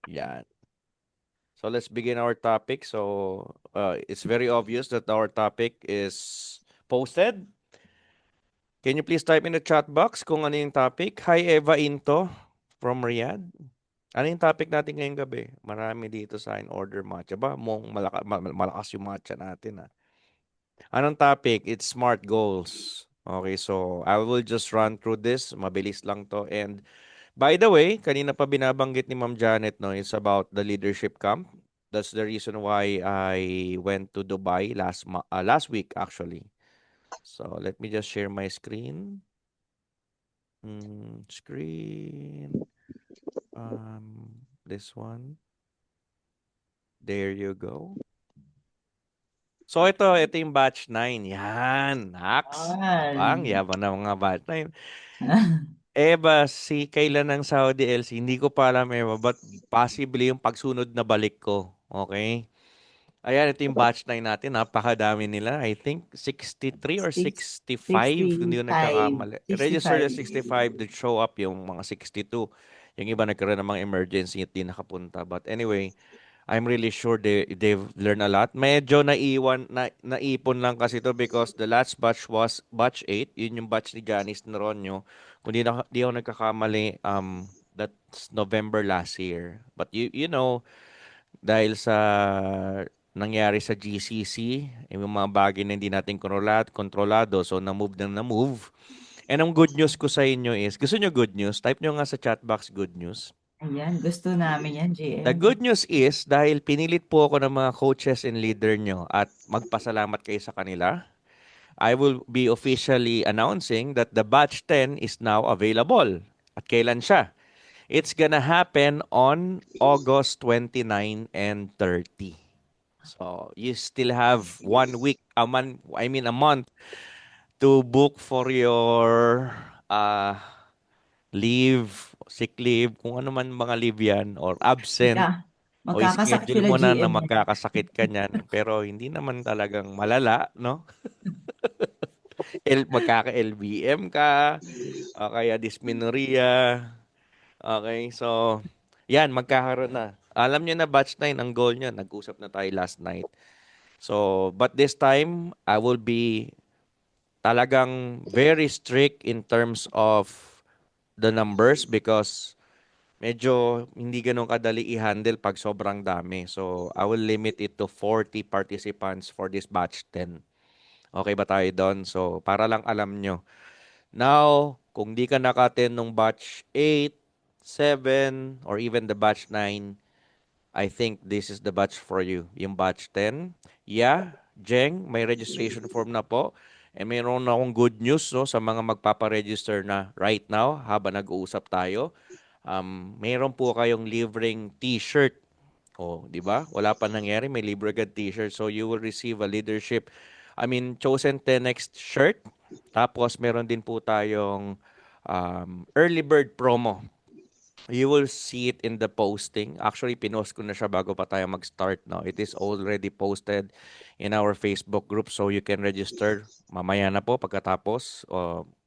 Yan. So let's begin our topic. So it's very obvious that our topic is posted. Can you please type in the chat box kung ano yung topic? Hi Eva Into from Riyadh. Ano yung topic natin ngayong gabi? Marami dito sa in order matcha. Ba, malakas yung matcha natin. Anong topic? It's smart goals. Okay, so I will just run through this. Mabilis lang to. And by the way, kanina pa binabanggit ni Ma'am Janet, no, it's about the leadership camp. That's the reason why I went to Dubai last week actually. So let me just share my screen. Screen. This one. There you go. So ito yung batch 9. Yan, Nax. Abang, Yan. yaman na mga batch 9. Eva, si kailan ng Saudi LC? Hindi ko pa alam, Eva, but possibly yung pagsunod na balik ko. Okay? Ayan, ito yung batch 9 natin. Napakadami nila. I think 63 or Six, 65. Hindi ko 65. nagkakamali. Registered 65. as 65. Did show up yung mga 62. Yung iba nagkaroon ng mga emergency at di nakapunta. But anyway, I'm really sure they've learned a lot. Medyo naipon lang kasi to because the last batch was batch 8. Yun yung batch ni Janice Noronio. Kung di ako nagkakamali, that's November last year. But you know, dahil sa nangyari sa GCC, yung mga bagay na hindi natin kontrolado, so na-move nang na-move. And ang good news ko sa inyo is, gusto nyo good news? Type nyo nga sa chat box good news. Ayan, gusto namin yan, The GM. good news is, dahil pinilit po ako ng mga coaches and leader nyo at magpasalamat kayo sa kanila, I will be officially announcing that the batch 10 is now available. At kailan siya? It's gonna happen on August 29 and 30. So, you still have 1 week, a month to book for your uh, leave, sick leave, kung ano man mga leave yan, or Magka, absent. O magkakasakit schedule sila, mo na GM. magkakasakit ka niyan, pero hindi naman talagang malala, no? Magkaka-LBM ka, o kaya dysmenorrhea. Okay, so, yan, magkakaroon na. Alam niyo na batch 9, ang goal niya, nag-usap na tayo last night. So, but this time, I will be talagang very strict in terms of the numbers because medyo hindi ganun kadali i-handle pag sobrang dami. So, I will limit it to 40 participants for this batch 10. Okay ba tayo doon? So, para lang alam nyo. Now, kung di ka naka-attend nung batch 8, 7, or even the batch 9, I think this is the batch for you. Yung batch 10. Yeah, Jeng, may registration form na po. Mayroon na akong good news no, sa mga magpaparegister na right now habang nag-uusap tayo. Mayroon po kayong libreng t-shirt. Oh, di ba? Wala pa nangyari, may libre agad t-shirt. So you will receive a leadership, chosen 10x shirt. Tapos meron din po tayong early bird promo. You will see it in the posting. Actually, pinost ko na siya bago pa tayo mag-start. No? It is already posted in our Facebook group so you can register mamaya na po pagkatapos.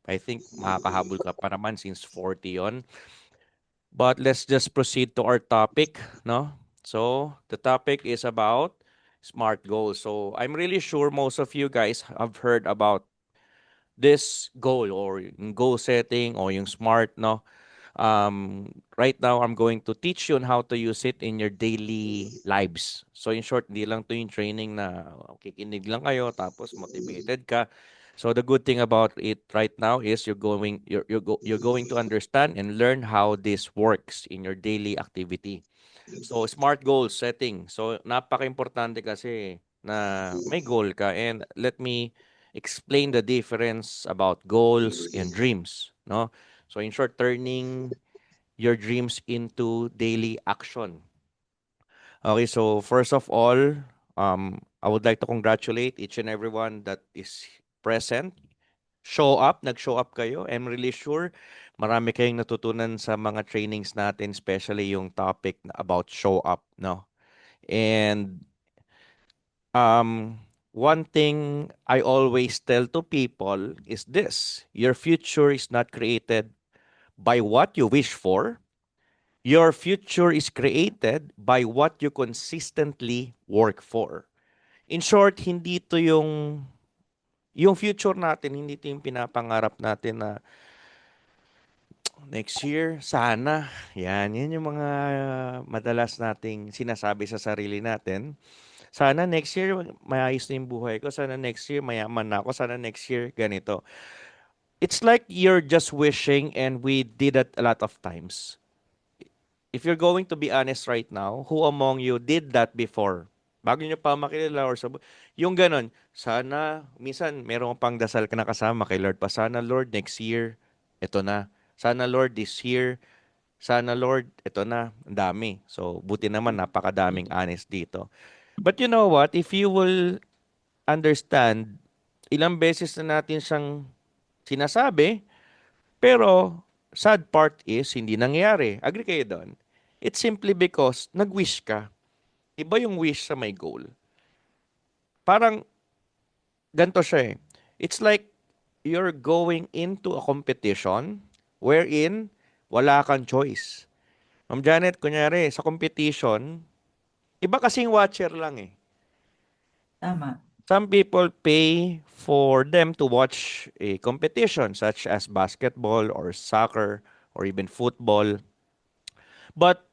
I think makakahabol ka pa naman since 40 yon. But let's just proceed to our topic. No? So, the topic is about smart goals. So, I'm really sure most of you guys have heard about this goal or yung goal setting or yung smart, no? Right now, I'm going to teach you on how to use it in your daily lives. So in short, hindi lang to yung training na kikinig lang kayo tapos motivated ka. So the good thing about it right now is you're going to understand and learn how this works in your daily activity. So smart goal setting. So napaka-importante kasi na may goal ka and let me explain the difference about goals and dreams, no? So in short, turning your dreams into daily action. Okay, so first of all, I would like to congratulate each and everyone that is present. Nag-show up kayo. I'm really sure marami kayong natutunan sa mga trainings natin, especially yung topic about show up, no? And one thing I always tell to people is this: your future is not created by what you wish for. Your future is created by what you consistently work for. In short, hindi to yung future natin, hindi ito yung pinapangarap natin na next year, sana. Yan yung mga madalas nating sinasabi sa sarili natin. Sana next year, maayos na yung buhay ko. Sana next year, mayaman na ako. Sana next year, ganito. It's like you're just wishing and we did it a lot of times. If you're going to be honest right now, who among you did that before? Bago nyo pa makilala or yung ganon, sana, minsan meron pang dasal ka na kasama kay Lord pa, sana Lord, next year, ito na. Sana Lord, this year, sana Lord, ito na. Ang dami. So, buti naman, napakadaming honest dito. But you know what? If you will understand, ilang beses na natin siyang sinasabi, pero sad part is, hindi nangyari. Agree kayo doon? It's simply because nag-wish ka. Iba yung wish sa may goal. Parang ganito siya eh. It's like you're going into a competition wherein wala kang choice. Ma'am Janet, kunyari, sa competition, iba kasing watcher lang eh. Tama. Some people pay for them to watch a competition such as basketball or soccer or even football. But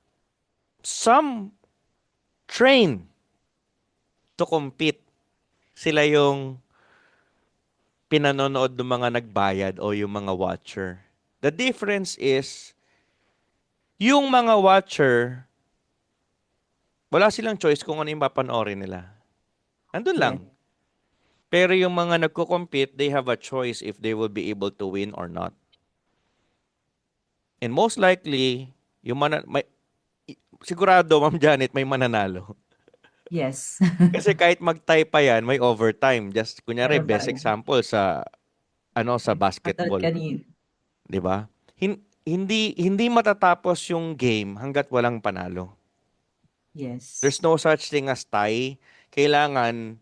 some train to compete. Sila yung pinanonood ng mga nagbayad o yung mga watcher. The difference is, yung mga watcher, wala silang choice kung ano yung papanoorin nila. Andun lang. Yes. Pero yung mga nagko-compete, they have a choice if they will be able to win or not. And most likely, sigurado, Ma'am Janet, may mananalo. Yes. Kasi kahit mag-tie pa yan, may overtime. Just, kunyari, Meron best tayo. example sa Katulad basketball. kanina. 'Di ba? Hindi matatapos yung game hangga't walang panalo. There's Yes. no such thing as tie. Kailangan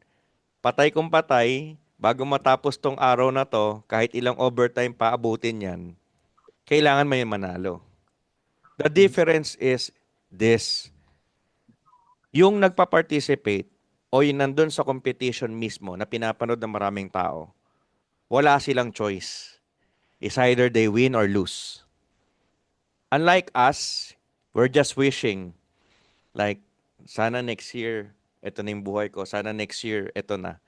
patay kung patay bago matapos tong araw na to, kahit ilang overtime pa abutin 'yan. Kailangan may manalo. The Yes. difference is this. Yung nagpa-participate o yung nandun sa competition mismo na pinapanood ng maraming tao, wala silang choice. It's either they win or lose. Unlike us, we're just wishing. Like, sana next year, ito na yung buhay ko. Sana next year, ito na.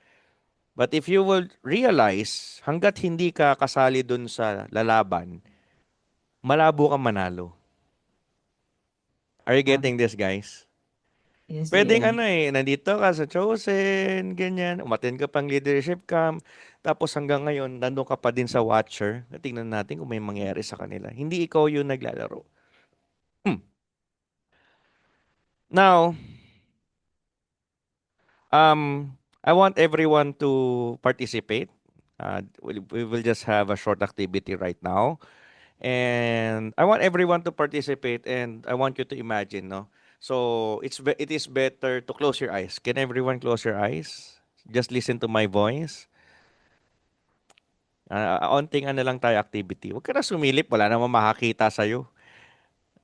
But if you will realize, hanggat hindi ka kasali dun sa lalaban, malabo kang manalo. Are you Tama. getting this, guys? Yes, Pwedeng JM. nandito ka sa Chosen, ganyan, umattend ka pang leadership camp, tapos hanggang ngayon, nandun ka pa din sa watcher. Tingnan natin kung may mangyari sa kanila. Hindi ikaw yung naglalaro. Hmm. Now, I want everyone to participate. We will just have a short activity right now. And I want everyone to participate and I want you to imagine, no? So, it is better to close your eyes. Can everyone close your eyes? Just listen to my voice. Onting lang tayo activity. Huwag ka na sumilip, wala namang makakita sa'yo.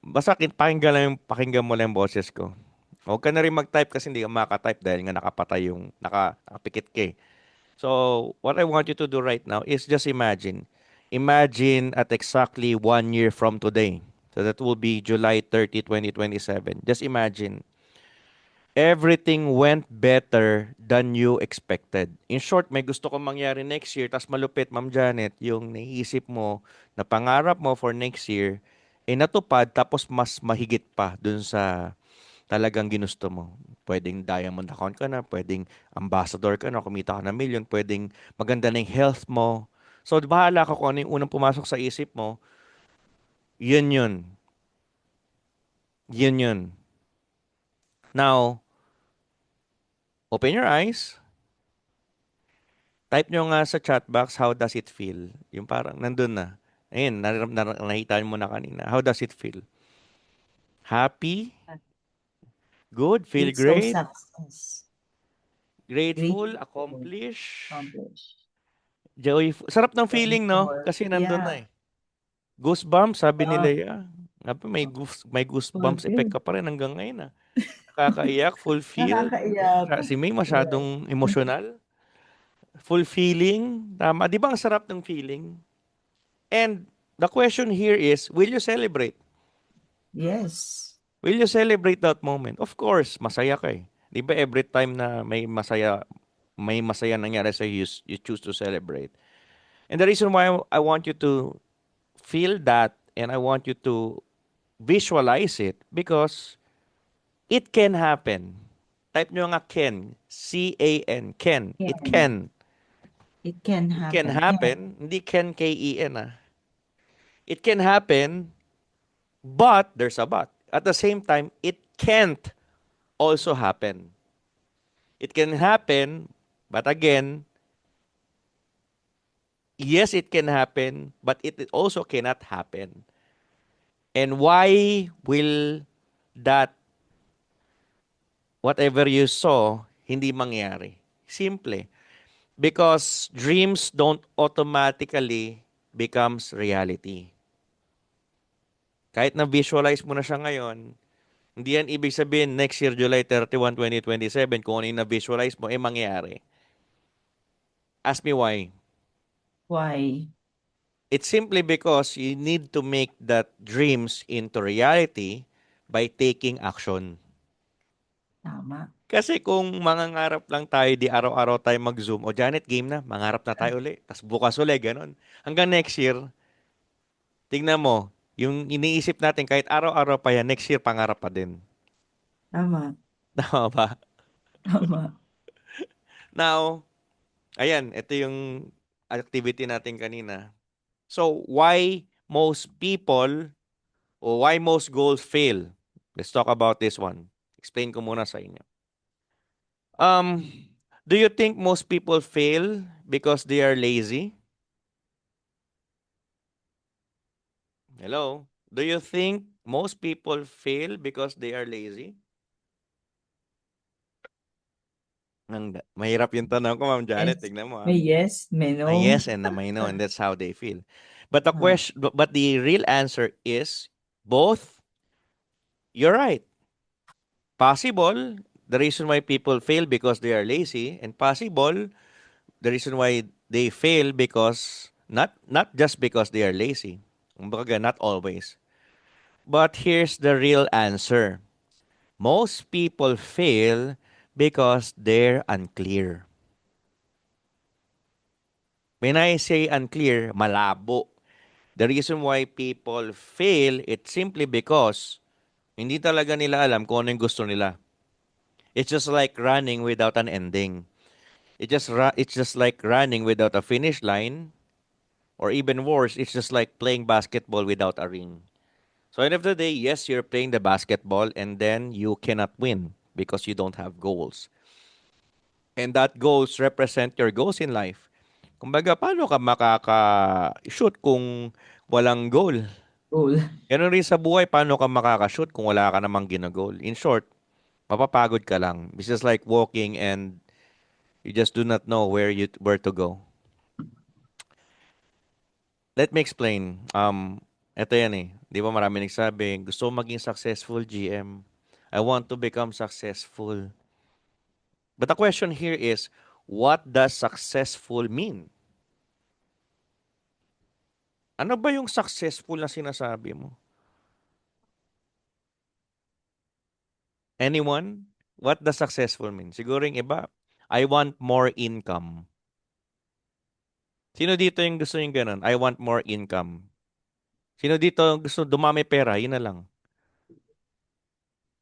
Basta pakinggan mo lang yung boses ko. Huwag ka na rin mag-type kasi hindi ka makaka-type dahil nga nakapatay nakapikit ka eh. So, what I want you to do right now is just imagine. Imagine at exactly 1 year from today. So that will be July 30, 2027. Just imagine. Everything went better than you expected. In short, may gusto kong mangyari next year, tas malupit, Ma'am Janet, yung naisip mo na pangarap mo for next year, natupad, tapos mas mahigit pa dun sa talagang ginusto mo. Pwedeng diamond account ka na, pwedeng ambassador ka na, kumita ka na million, pwedeng maganda na yung health mo. So, bahala ka kung ano yung unang pumasok sa isip mo, yun yun. Yun yun. Now, open your eyes. Type nyo nga sa chat box, how does it feel? Yung parang nandun na. Ayun, nakita mo na kanina. How does it feel? Happy? Good? Feel Feels so great? success. Grateful? Grateful. Accomplish? Accomplished. Joyful? Sarap ng feeling, no? Thankful. Kasi nandun na Yeah. eh. Goosebumps, sabi nila Oh, ya. May goosebumps effect Fulfilled. ka pa rin hanggang ngayon ah. Nakakaiyak, fulfilled. Nakakaiyak. Si May Yes. masyadong emotional. Fulfilling. Tama. Di ba ang sarap ng feeling? And the question here is, will you celebrate? Yes. Will you celebrate that moment? Of course, masaya ka eh. Di ba every time na may masaya nangyari sa you choose to celebrate. And the reason why I want you to feel that and I want you to visualize it because it can happen. Type nyo nga can. C-A-N. Can. It Can. can. It can It can happen. Can. happen. Hindi can K-E-N ah. It can happen, but there's a but. At the same time, it can't also happen. It can happen, but again, yes, it can happen, but it also cannot happen. And why will that whatever you saw hindi mangyari? Simple. Because dreams don't automatically becomes reality. Kahit na-visualize mo na siya ngayon, hindi yan ibig sabihin next year, July 31, 2027, kung ano yung na-visualize mo, mangyayari. Ask me why. Why? It's simply because you need to make that dreams into reality by taking action. Tama. Kasi kung mangangarap lang tayo, di araw-araw tayo mag-Zoom, o Janet, game na, mangarap na tayo uli. Tapos bukas uli, ganun. Hanggang next year, tingnan mo, yung iniisip natin kahit araw-araw pa yan, next year pangarap pa din. Tama. Tama ba? Tama. Now, ayan, ito yung activity natin kanina. So, why most people or why most goals fail? Let's talk about this one. Explain ko muna sa inyo. Um, do you think most people fail because they are lazy? Hello? Do you think most people fail because they are lazy? Mahirap yung tanong ko, Ma'am Janet. Yes. Tignan mo, ah. May yes, may A no. yes and a may no, and that's how they feel. But the Ah, question, but the real answer is both. You're right. Possible, the reason why people fail because they are lazy, and possible, the reason why they fail because not just because they are lazy. Kumbaga, not always. But here's the real answer. Most people fail because they're unclear. When I say unclear, malabo. The reason why people fail, it's simply because hindi talaga nila alam kung ano yung gusto nila. It's just like running without an ending. It's just like running without a finish line, or even worse, it's just like playing basketball without a ring. So end of the day, yes, you're playing the basketball and then you cannot win because you don't have goals. And that goals represent your goals in life. Kumbaga, paano ka makaka-shoot kung walang goal? goal. Ganun rin sa buhay, paano ka makaka-shoot kung wala ka namang ginagol? In short, mapapagod ka lang. It's just like walking and you just do not know where to go. Let me explain. Ito yan eh. Di ba marami nagsabi, gusto ko maging successful, GM. I want to become successful. But the question here is, what does successful mean? Ano ba yung successful na sinasabi mo? Anyone? What does successful mean? Siguro yung iba, I want more income. Sino dito yung gusto yung ganun? I want more income. Sino dito yung gusto dumami pera? Yun na lang.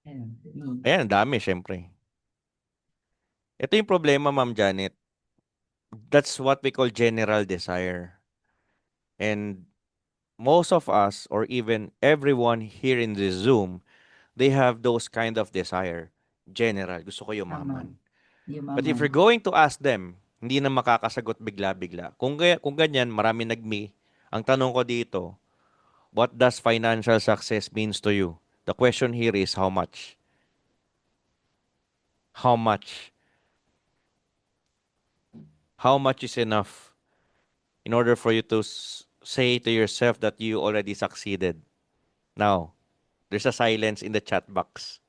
Ayan, me. Ayan, ang dami, syempre. Ito yung problema, Ma'am Janet. That's what we call general desire. And most of us, or even everyone here in this Zoom, they have those kind of desire. General, gusto ko Tama. yumaman. But if Yumaman. you're going to ask them, hindi na makakasagot bigla-bigla. Kung ganyan, marami nagmi. Ang tanong ko dito, what does financial success means to you? The question here is how much? How much? How much is enough in order for you to say to yourself that you already succeeded? Now, there's a silence in the chat box.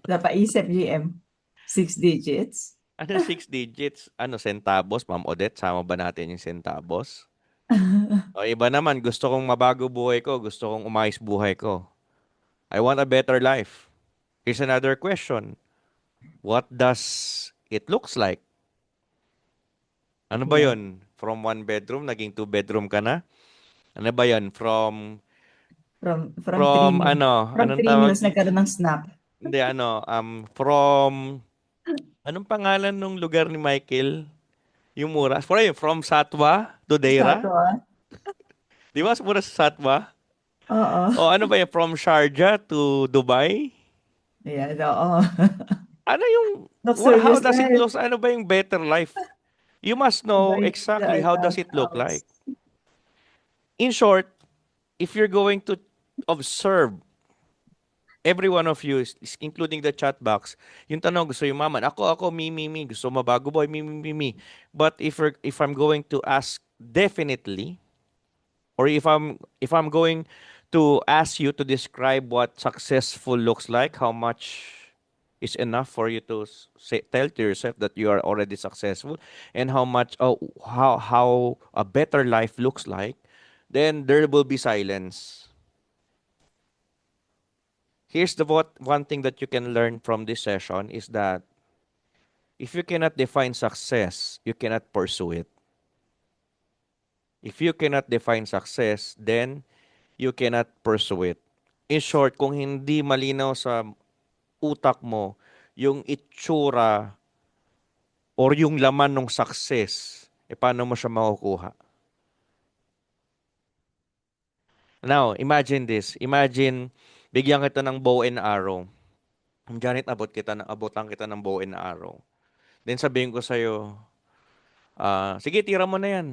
Napaisip, GM. 6 digits? Ano 6 digits? Ano, centavos, Ma'am Odette? Sama ba natin yung centavos? O iba naman, gusto kong mabago buhay ko. Gusto kong umayos buhay ko. I want a better life. Here's another question. What does it looks like? Ano ba Yeah. yon? From one bedroom, naging two bedroom ka na? Ano ba yon? From From three meals. ano? From Anong three tawag meals, di? nagkaroon ng snap. Hindi, ano? From, anong pangalan nung lugar ni Michael? Yung mura. From Satwa to Sa Deira? to, ah. Di ba? Mura sa Satwa? Oo. O ano ba yun? From Sharjah to Dubai? Ayan, oo. Ano yung, how Luxurious does it life. look? Ano ba yung better life? You must know Buying exactly the how does nice it look house. like. In short, if you're going to observe every one of you, including the chat box, yung tanong, gusto yung maman, ako, me, gusto mabago boy, me. But if I'm going to ask definitely, or if I'm going to ask you to describe what successful looks like, how much is enough for you to tell to yourself that you are already successful, and how much, how a better life looks like, then there will be silence. Here's the one thing that you can learn from this session is that if you cannot define success, you cannot pursue it. If you cannot define success, then you cannot pursue it. In short, kung hindi malinaw sa utak mo yung itsura or yung laman ng success, paano mo siya makukuha? Now, imagine this. Imagine, bigyan kita ng bow and arrow. Janet, abutan kita ng bow and arrow. Then sabihin ko sa'yo, sige, tira mo na yan.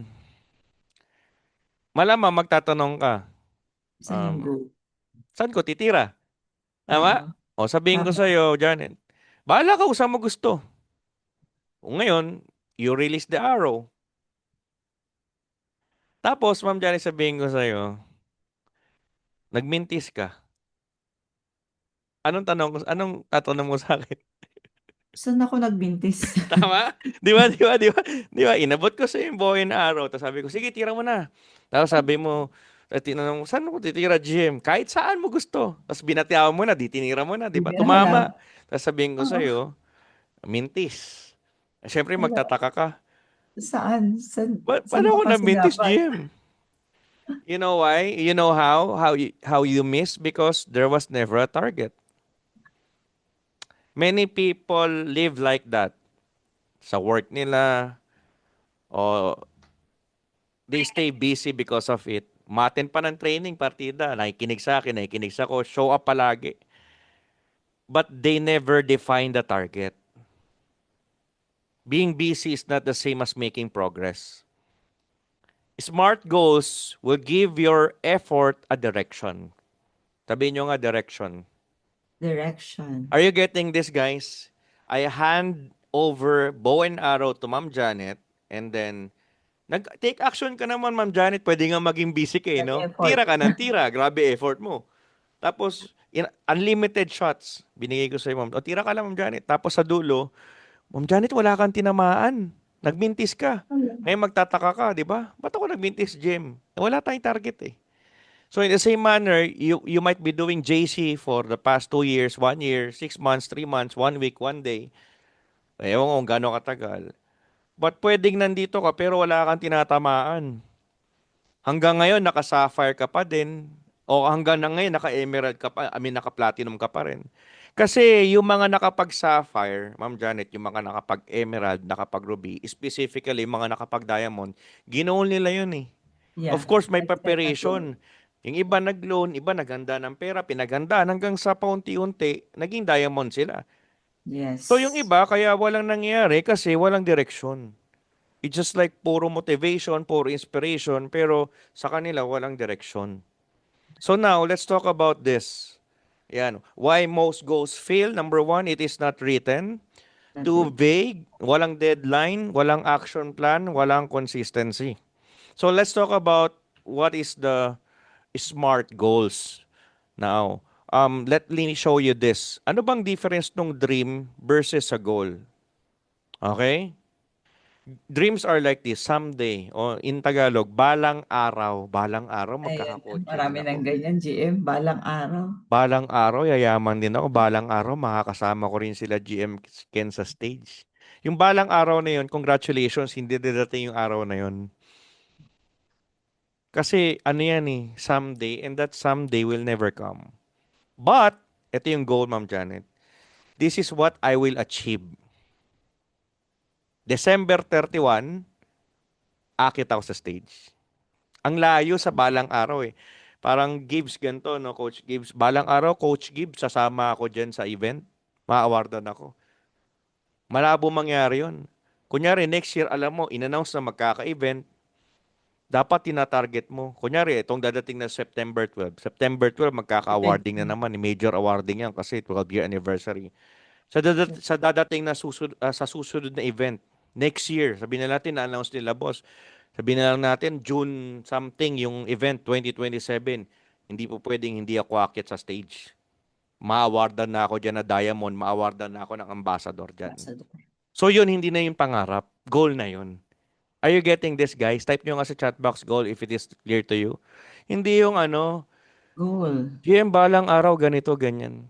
Malamang magtatanong ka, Saan yung um, go? saan ko titira? Oo. Tama? O sabihin ko Tama. sa'yo, Janet, bahala ka kung saan mo gusto. O ngayon, you release the arrow. Tapos, Ma'am Janet, sabihin ko sa'yo, nagmintis ka. Anong tatanong mo sa akin? Saan ako nagbintis? Tama? Di ba? Inabot ko sa yung bow and arrow. Tapos sabi ko, sige, tira mo na. Tapos sabi mo, tinanong mo, saan mo titira, Jim? Kahit saan mo gusto. Tapos binatiyawan mo na, di tinira mo na, di ba? Bibira mo na. Tumama. Tapos sabihin ko Oo. sa'yo, mintis. Siyempre, Ano? magtataka ka. Saan? Saan Paano mo ako kasi nagmintis, dapat? Jim? You know why? You know how? How you miss? Because there was never a target. Many people live like that. Sa work nila, o they stay busy because of it. Maten pa ng training, partida. Nakikinig sa akin, nakikinig sa ko. Show up palagi. But they never define the target. Being busy is not the same as making progress. Smart goals will give your effort a direction. Sabihin nyo nga direction. Direction. Are you getting this, guys? I hand over bow and arrow to Ma'am Janet, and then nag-take action ka naman, Ma'am Janet. Pwede nga maging busy ka, eh, no? Nag-effort. Tira ka ng tira. Grabe effort mo. Tapos, unlimited shots. Binigay ko sa'yo, Ma'am. O, tira ka lang, Ma'am Janet. Tapos sa dulo, Ma'am Janet, wala kang tinamaan. Nagmintis ka. Ngayon magtataka ka, di ba? Ba't ako nagmintis, Jim? Wala tayong target, eh. So in the same manner, you might be doing JC for the past 2 years, 1 year, 6 months, 3 months, 1 week, 1 day. Ewan ko kung gano'ng katagal. But pwedeng nandito ka pero wala kang tinatamaan. Hanggang ngayon, naka-sapphire ka pa din. O hanggang na ngayon, naka-emerald ka pa, naka-platinum ka pa rin. Kasi yung mga nakapag-sapphire, Ma'am Janet, yung mga nakapag-emerald, nakapag-ruby, specifically, yung mga nakapag-diamond, ginoon nila yun eh. Of Yeah. course, may Nag-set na goal. preparation. Yung iba nag-loan, iba naganda ng pera, pinagandaan hanggang sa paunti-unti, naging diamond sila. So yung Yes. iba, kaya walang nangyari kasi walang direksyon. It's just like puro motivation, puro inspiration, pero sa kanila walang direksyon. So now, let's talk about this. Yan. Why most goals fail? Number one, it is not written. Too Natin. vague, walang deadline, walang action plan, walang consistency. So let's talk about what is the smart goals. Now, let me show you this. Ano bang difference ng dream versus a goal? Okay? Dreams are like this, someday, o in Tagalog, balang araw, Ayan, magkakakotse marami din ng ako. ganyan, GM, balang araw. Balang araw, yayaman din ako. Balang araw, makakasama ko rin sila GM Ken sa stage. Yung balang araw na yun, congratulations, hindi dadating yung araw na yun. Kasi ano yan eh, someday, and that someday will never come. But, ito yung goal, Ma'am Janet. This is what I will achieve. December 31, akit ako sa stage. Ang layo sa balang araw eh. Parang Gibbs ganito, no? Coach Gibbs. Balang araw, Coach Gibbs, sasama ako dyan sa event. Ma-awardan ako. Malabo mangyari yun. Kunyari, next year, alam mo, in-announce na magkaka-event, dapat tina-target mo. Kunyari, itong dadating na September 12. September 12, Event magkaka-awarding na na. naman. Major awarding yan kasi 12-year anniversary. Sa dadating na sa susunod na event, next year, sabihin na natin, na-announce nila, boss. Sabihin na lang natin, June something, yung event, 2027. Hindi po pwedeng hindi ako akit sa stage. Ma-awardan na ako dyan na diamond, ma-awardan na ako ng ambassador dyan. Nasa So yun, hindi na yung pangarap. Goal na yun. Are you getting this, guys? Type nyo nga sa chat box goal if it is clear to you. Hindi yung ano, goal. GM balang araw, ganito, ganyan.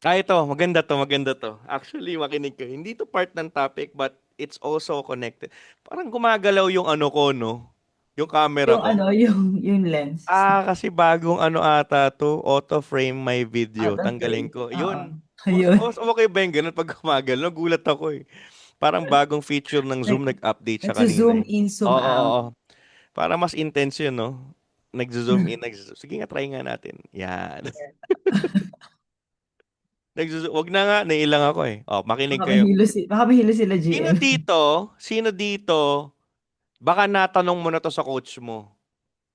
Ito, maganda to, maganda to. Actually, makinig ko. Hindi to part ng topic, but it's also connected. Parang gumagalaw yung ano ko, no? Yung camera Yung ko. ano, yung lens. Kasi bagong ano ata to, auto frame my video. Out of Tanggalin frame. ko. Oo. Yun. Boss, Ayun. boss, okay ba yung ganun pag gumagalaw? Nagulat ako eh. Parang bagong feature ng Zoom Nag, nag-update siya kanina nagzo-zoom eh. in, zoom Oo, oo, out. oo. Para mas intense yun, no? Nag-zoom in, sige nga, try nga natin. Yan. Wag na nga, nailang ako eh. Oh, makinig kayo. Baka mahilo sila, Sino GM. dito, sino dito, baka natanong mo na to sa coach mo,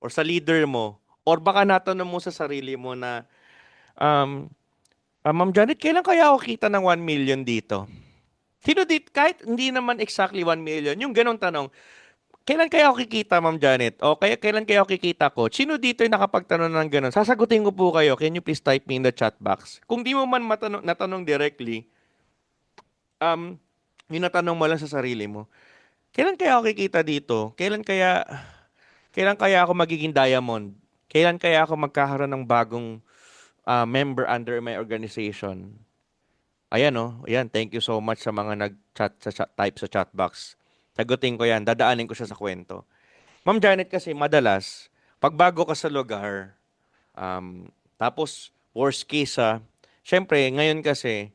or sa leader mo, or baka natanong mo sa sarili mo na, um, Ma'am Janet, kailan kaya ako kita ng 1 million dito? Sino dito, kahit hindi naman exactly 1 million, yung ganong tanong, kailan kaya ako kikita, Ma'am Janet? O kaya kailan kaya ako kikita ko? Sino dito yung nakapagtanong ng ganon? Sasagutin ko po kayo. Can you please type me in the chat box? Kung di mo man natanong directly, um, yung natanong mo lang sa sarili mo, kailan kaya ako kikita dito? Kailan kaya ako magiging diamond? Kailan kaya ako magkakaroon ng bagong member under my organization? Ayan oh, ayan, thank you so much sa mga nag-chat type sa chat box. Sagutin ko yan, dadaanin ko siya sa kwento. Ma'am Janet kasi madalas, pag bago ka sa lugar, tapos worst case syempre ngayon kasi,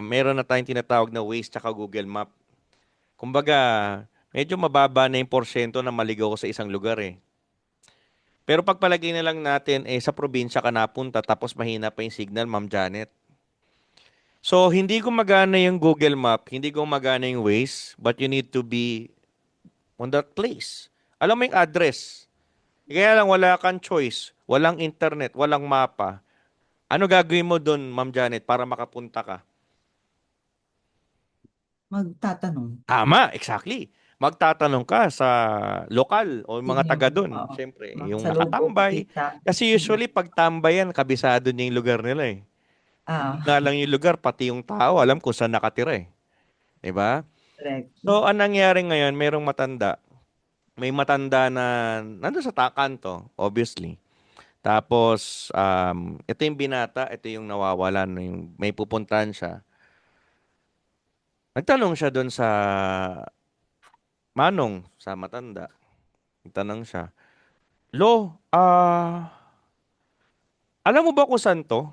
meron na tayong tinatawag na Waze tsaka Google Map. Kumbaga, medyo mababa na yung porsyento na maligaw ko sa isang lugar eh. Pero pagpalagay na lang natin, sa probinsya ka napunta, tapos mahina pa yung signal, Ma'am Janet. So, hindi gumagana yung Google Map, hindi gumagana yung Waze, but you need to be on that place. Alam mo yung address. Kaya lang wala kang choice, walang internet, walang mapa. Ano gagawin mo doon, Ma'am Janet, para makapunta ka? Magtatanong. Tama, exactly. Magtatanong ka sa lokal o mga Sino? taga doon, Oo. syempre, yung Makasalubong, nakatambay. kita. Kasi usually pag tambayan, kabisado niya yung lugar nila eh. Hindi nga Ah, lang yung lugar, pati yung tao, alam kung saan nakatira eh. 'Di ba? correct. So, ang nangyari ngayon, mayroong matanda. May matanda na nandun sa kanto, obviously. Tapos, ito yung binata, ito yung nawawalan, yung may pupuntahan siya. Nagtanong siya doon sa manong, sa matanda. Nagtanong siya, Lo, alam mo ba kung saan to?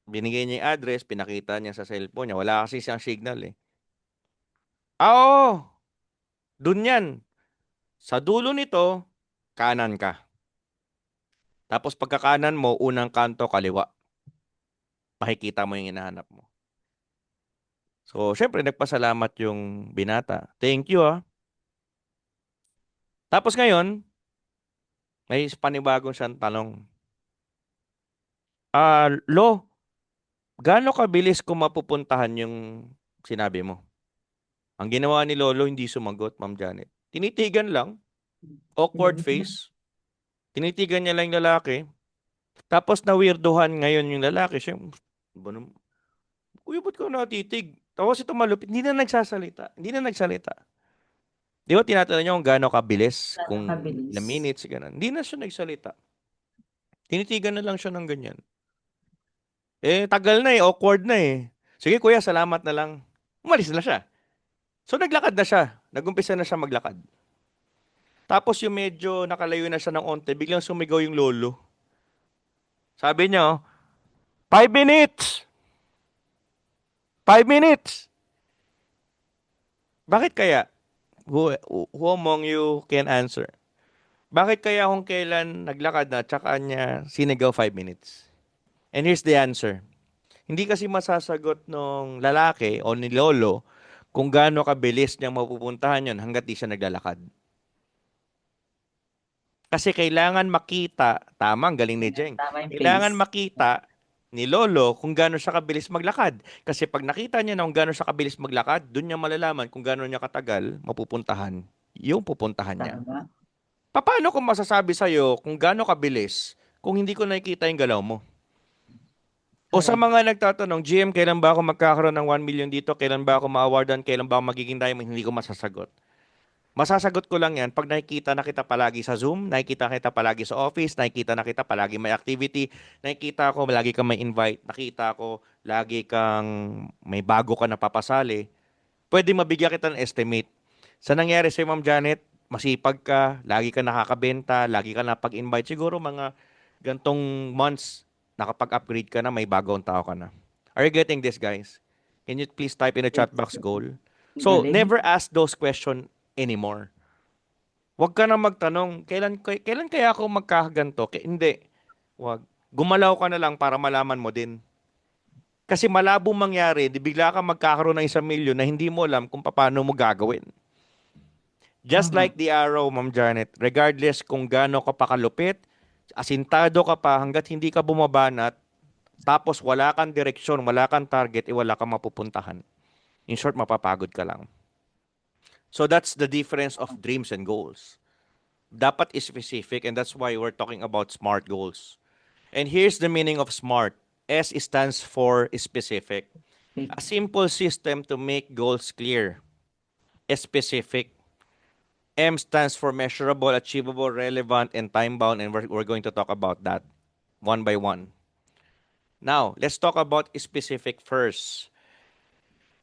Binigay niya yung address, pinakita niya sa cellphone niya. Wala kasi siyang signal eh. Oo, dun yan. Sa dulo nito, kanan ka. Tapos pagkakanan mo, unang kanto, kaliwa. Makikita mo yung hinahanap mo. So, syempre, nagpasalamat yung binata. Thank you ah. Tapos ngayon, may panibagong siyang tanong. Lo, gaano kabilis ko mapupuntahan yung sinabi mo? Ang ginawa ni Lolo, hindi sumagot, Ma'am Janet. Tinitigan lang. Awkward face. Tinitigan niya lang yung lalaki. Tapos na-weirduhan ngayon yung lalaki. Siya, ba naman? Kuya, ba't ka natitig? Tapos ito malupit. Hindi na nagsasalita. Hindi na nagsalita. Di ba tinatanong niyo kung gaano kabilis? Gano'ng Kung kabilis. ilang minutes, gano'n. Hindi na siya nagsalita. Tinitigan na lang siya ng ganyan. Tagal na awkward na Sige kuya, salamat na lang. Umalis na siya. So naglakad na siya. Nagumpisa na siya maglakad. Tapos yung medyo nakalayo na siya ng onte, biglang sumigaw yung lolo. Sabi niya, 5 minutes! 5 minutes! Bakit kaya? Who among you can answer? Bakit kaya kung kailan naglakad na, tsaka niya sinigaw 5 minutes? And here's the answer. Hindi kasi masasagot nung lalaki o ni lolo kung gaano kabilis niyang mapupuntahan yon hanggat di siya naglalakad. Kasi kailangan makita, tama, ang galing ni Jeng. Tama yung Kailangan pace. makita ni Lolo kung gaano siya kabilis maglakad. Kasi pag nakita niya na kung gaano siya kabilis maglakad, doon niya malalaman kung gaano niya katagal mapupuntahan yung pupuntahan niya. Tama. Paano ko masasabi sa'yo kung gaano kabilis kung hindi ko nakikita yung galaw mo? O sa Correct. mga nagtatanong, GM, kailan ba ako magkakaroon ng 1 million dito? Kailan ba ako ma-awardan? Kailan ba ako magiging diamond? Hindi ko masasagot. Masasagot ko lang yan pag nakikita na kita palagi sa Zoom, nakikita kita palagi sa office, nakikita na kita palagi may activity, nakikita ko lagi kang may invite, nakita ko lagi kang may bago ka napapasali. Pwede mabigyan kita ng estimate. Sa nangyari sa Ma'am Janet, masipag ka, lagi ka nakakabenta, lagi ka napag-invite. Siguro mga gantong months, nakapag-upgrade ka na, may bagong tao ka na. Are you getting this, guys? Can you please type in the chat Yes. box goal? So, Galing. never ask those questions anymore. Huwag ka na magtanong, kailan kaya ako magkakaganto? Hindi. Huwag. Gumalaw ka na lang para malaman mo din. Kasi malabong mangyari, di bigla ka magkakaroon ng 1 milyon na hindi mo alam kung paano mo gagawin. Just Tama. like the arrow, Ma'am Janet, regardless kung gaano ka pa kalupit, asintado ka pa hanggat hindi ka bumabanat, tapos wala kang direksyon, wala kang target, wala kang mapupuntahan. In short, mapapagod ka lang. So that's the difference of dreams and goals. Dapat specific, and that's why we're talking about SMART goals. And here's the meaning of SMART. S stands for specific. A simple system to make goals clear. Specific. M stands for measurable, achievable, relevant, and time-bound, and we're going to talk about that one by one. Now, let's talk about specific first.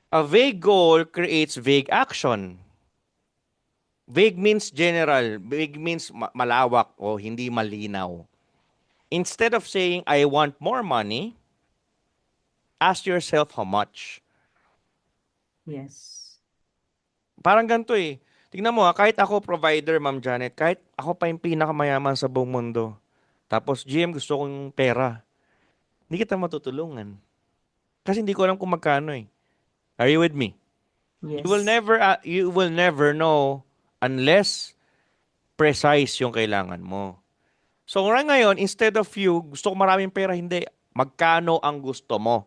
A vague goal creates vague action. Vague means general. Vague means malawak o hindi malinaw. Instead of saying, I want more money, ask yourself how much. Yes. Parang ganito Tingnan mo kahit ako provider, Ma'am Janet, kahit ako pa yung pinakamayaman sa buong mundo. Tapos, GM, gusto kong pera. Hindi kita matutulungan. Kasi hindi ko alam kung magkano Are you with me? Yes. You will never know unless precise yung kailangan mo. So ngayon, instead of you, gusto ko maraming pera, hindi. Magkano ang gusto mo?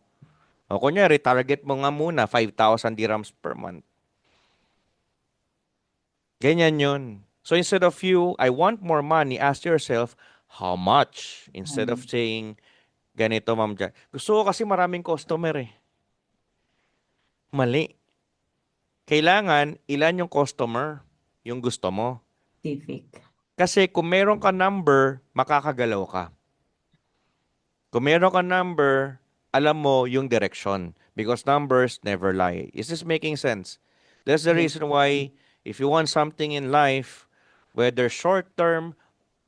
O kunyari, target mo nga muna 5,000 dirhams per month. Ganyan yun. So instead of you, I want more money, ask yourself, how much? Instead of saying, ganito, Ma'am Jan. Gusto ko kasi maraming customer Mali. Kailangan, ilan yung customer yung gusto mo. Specific. Kasi kung meron ka number, makakagalaw ka. Kung meron ka number, alam mo yung direction. Because numbers never lie. Is this making sense? That's the Yes. reason why if you want something in life, whether short-term,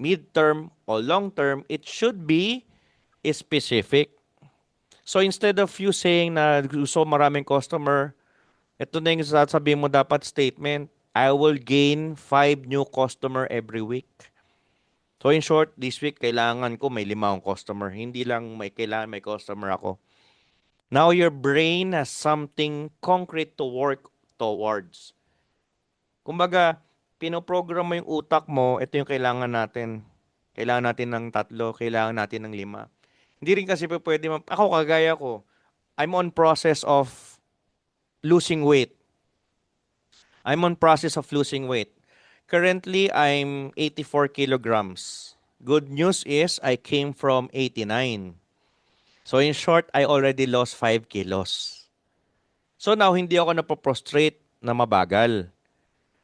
mid-term, or long-term, it should be specific. So instead of you saying na gusto maraming customer, ito na yung sasabihin mo dapat statement, I will gain 5 new customer every week. So in short, this week kailangan ko may 5 customer. Hindi lang kailangan may customer ako. Now your brain has something concrete to work towards. Kumbaga, pinoprogram mo yung utak mo, ito yung kailangan natin. Kailangan natin ng 3, kailangan natin ng 5. Hindi rin kasi pwede, ako kagaya ko, I'm on process of losing weight. I'm on process of losing weight. Currently, I'm 84 kilograms. Good news is I came from 89. So in short, I already lost 5 kilos. So now, hindi ako napoprostrate na mabagal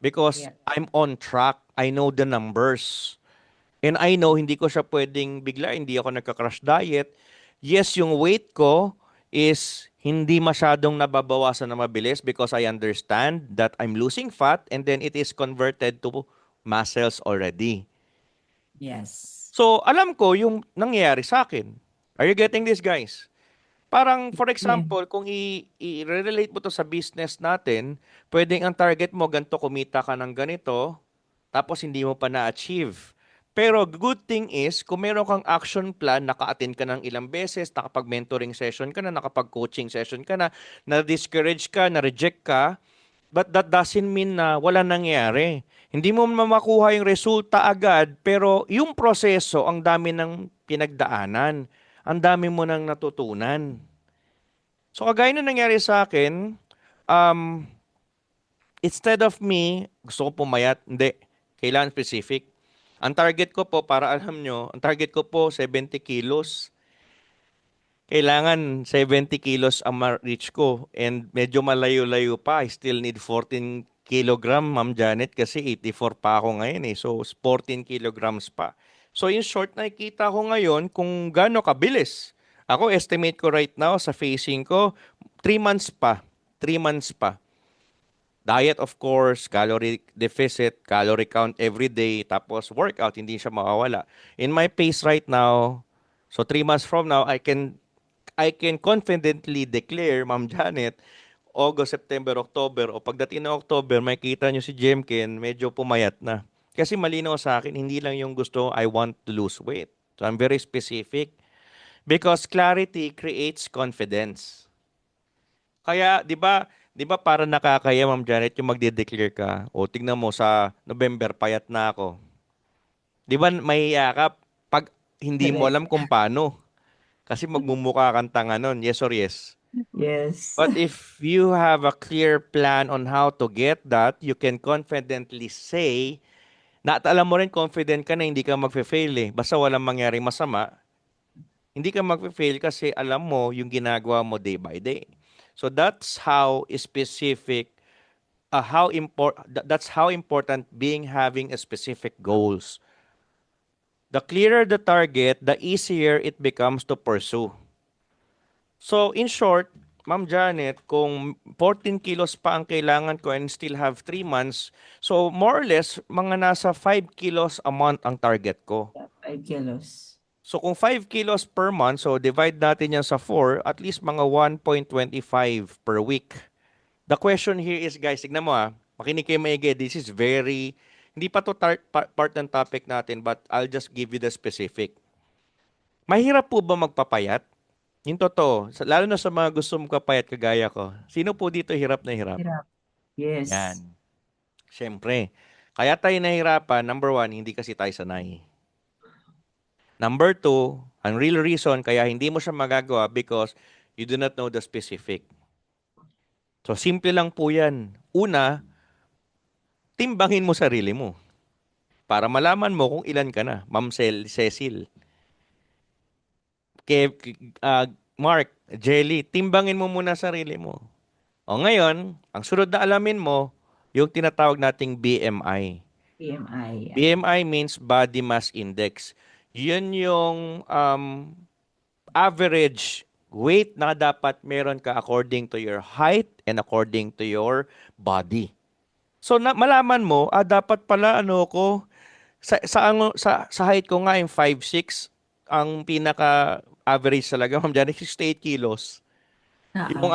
because Yeah. I'm on track. I know the numbers. And I know hindi ko siya pwedeng bigla, hindi ako nagka-crash diet. Yes, yung weight ko is hindi masyadong nababawasan na mabilis because I understand that I'm losing fat and then it is converted to muscles already. Yes. So, alam ko yung nangyayari sa akin. Are you getting this, guys? Parang, for Yeah. example, kung i-relate mo to sa business natin, pwedeng ang target mo, ganito, kumita ka ng ganito, tapos hindi mo pa na-achieve. Pero good thing is, kung meron kang action plan, naka-attend ka ng ilang beses, nakapag-mentoring session ka na, nakapag-coaching session ka na-discourage ka, na-reject ka, but that doesn't mean na wala nangyari. Hindi mo makuha yung resulta agad, pero yung proseso, ang dami ng pinagdaanan. Ang dami mo nang natutunan. So, kagaya na nangyari sa akin, um, instead of me, gusto ko pumayat, hindi. Kailangan specific. Ang target ko po, para alam nyo, ang target ko po, 70 kilos. Kailangan 70 kilos ang ma-reach ko. And medyo malayo-layo pa. I still need 14 kilogram, Ma'am Janet, kasi 84 pa ako ngayon eh. So, 14 kilograms pa. So, in short, nakikita ko ngayon kung gaano kabilis. Ako, estimate ko right now sa facing ko, 3 months pa. 3 months pa. Diet, of course, calorie deficit, calorie count every day, tapos workout, hindi siya mawawala. In my pace right now, so 3 months from now, I can confidently declare, Ma'am Janet, August, September, October, o pagdating ng October, makikita nyo si Jemken, medyo pumayat na. Kasi malinaw sa akin, hindi lang yung gusto, I want to lose weight. So I'm very specific. Because clarity creates confidence. Kaya, di ba para nakakaya, Ma'am Janet, yung magde-declare ka, o tignan mo sa November, payat na ako. Di ba may ka pag hindi mo Correct. alam kung paano? Kasi magmumukha kang tanga nun, yes or yes. Yes. But if you have a clear plan on how to get that, you can confidently say, na at alam mo rin confident ka na hindi ka magfe-fail eh. Basta walang mangyaring masama, hindi ka magfe-fail kasi alam mo yung ginagawa mo day by day. So that's how specific, that's how important being having a specific goals. The clearer the target, the easier it becomes to pursue. So, in short, Ma'am Janet, kung 14 kilos pa ang kailangan ko and still have 3 months, so more or less, mga nasa 5 kilos a month ang target ko. 5 kilos. So, kung 5 kilos per month, so divide natin yan sa 4, at least mga 1.25 per week. The question here is, guys, tignan mo makinig kayo maigi, this is very, hindi pa to part ng topic natin, but I'll just give you the specific. Mahirap po ba magpapayat? Yung totoo, lalo na sa mga gusto mong kapayat kagaya ko. Sino po dito hirap na hirap? Hirap. Yes. Yan. Siyempre. Kaya tayo nahihirapan, number one, hindi kasi tayo sanay. Number two, ang real reason kaya hindi mo siya magagawa because you do not know the specific. So, simple lang po yan. Una, timbangin mo sarili mo para malaman mo kung ilan ka na. Ma'am Cecil. Mark, Jelly, timbangin mo muna sarili mo. O ngayon, ang sunod na alamin mo, yung tinatawag nating BMI. BMI. BMI means Body Mass Index. Yun yung average weight na dapat meron ka according to your height and according to your body. So malaman mo, dapat pala ko sa height ko nga yung 5'6", ang pinaka average talaga, Ma'am Janet, 68 kilos. Yung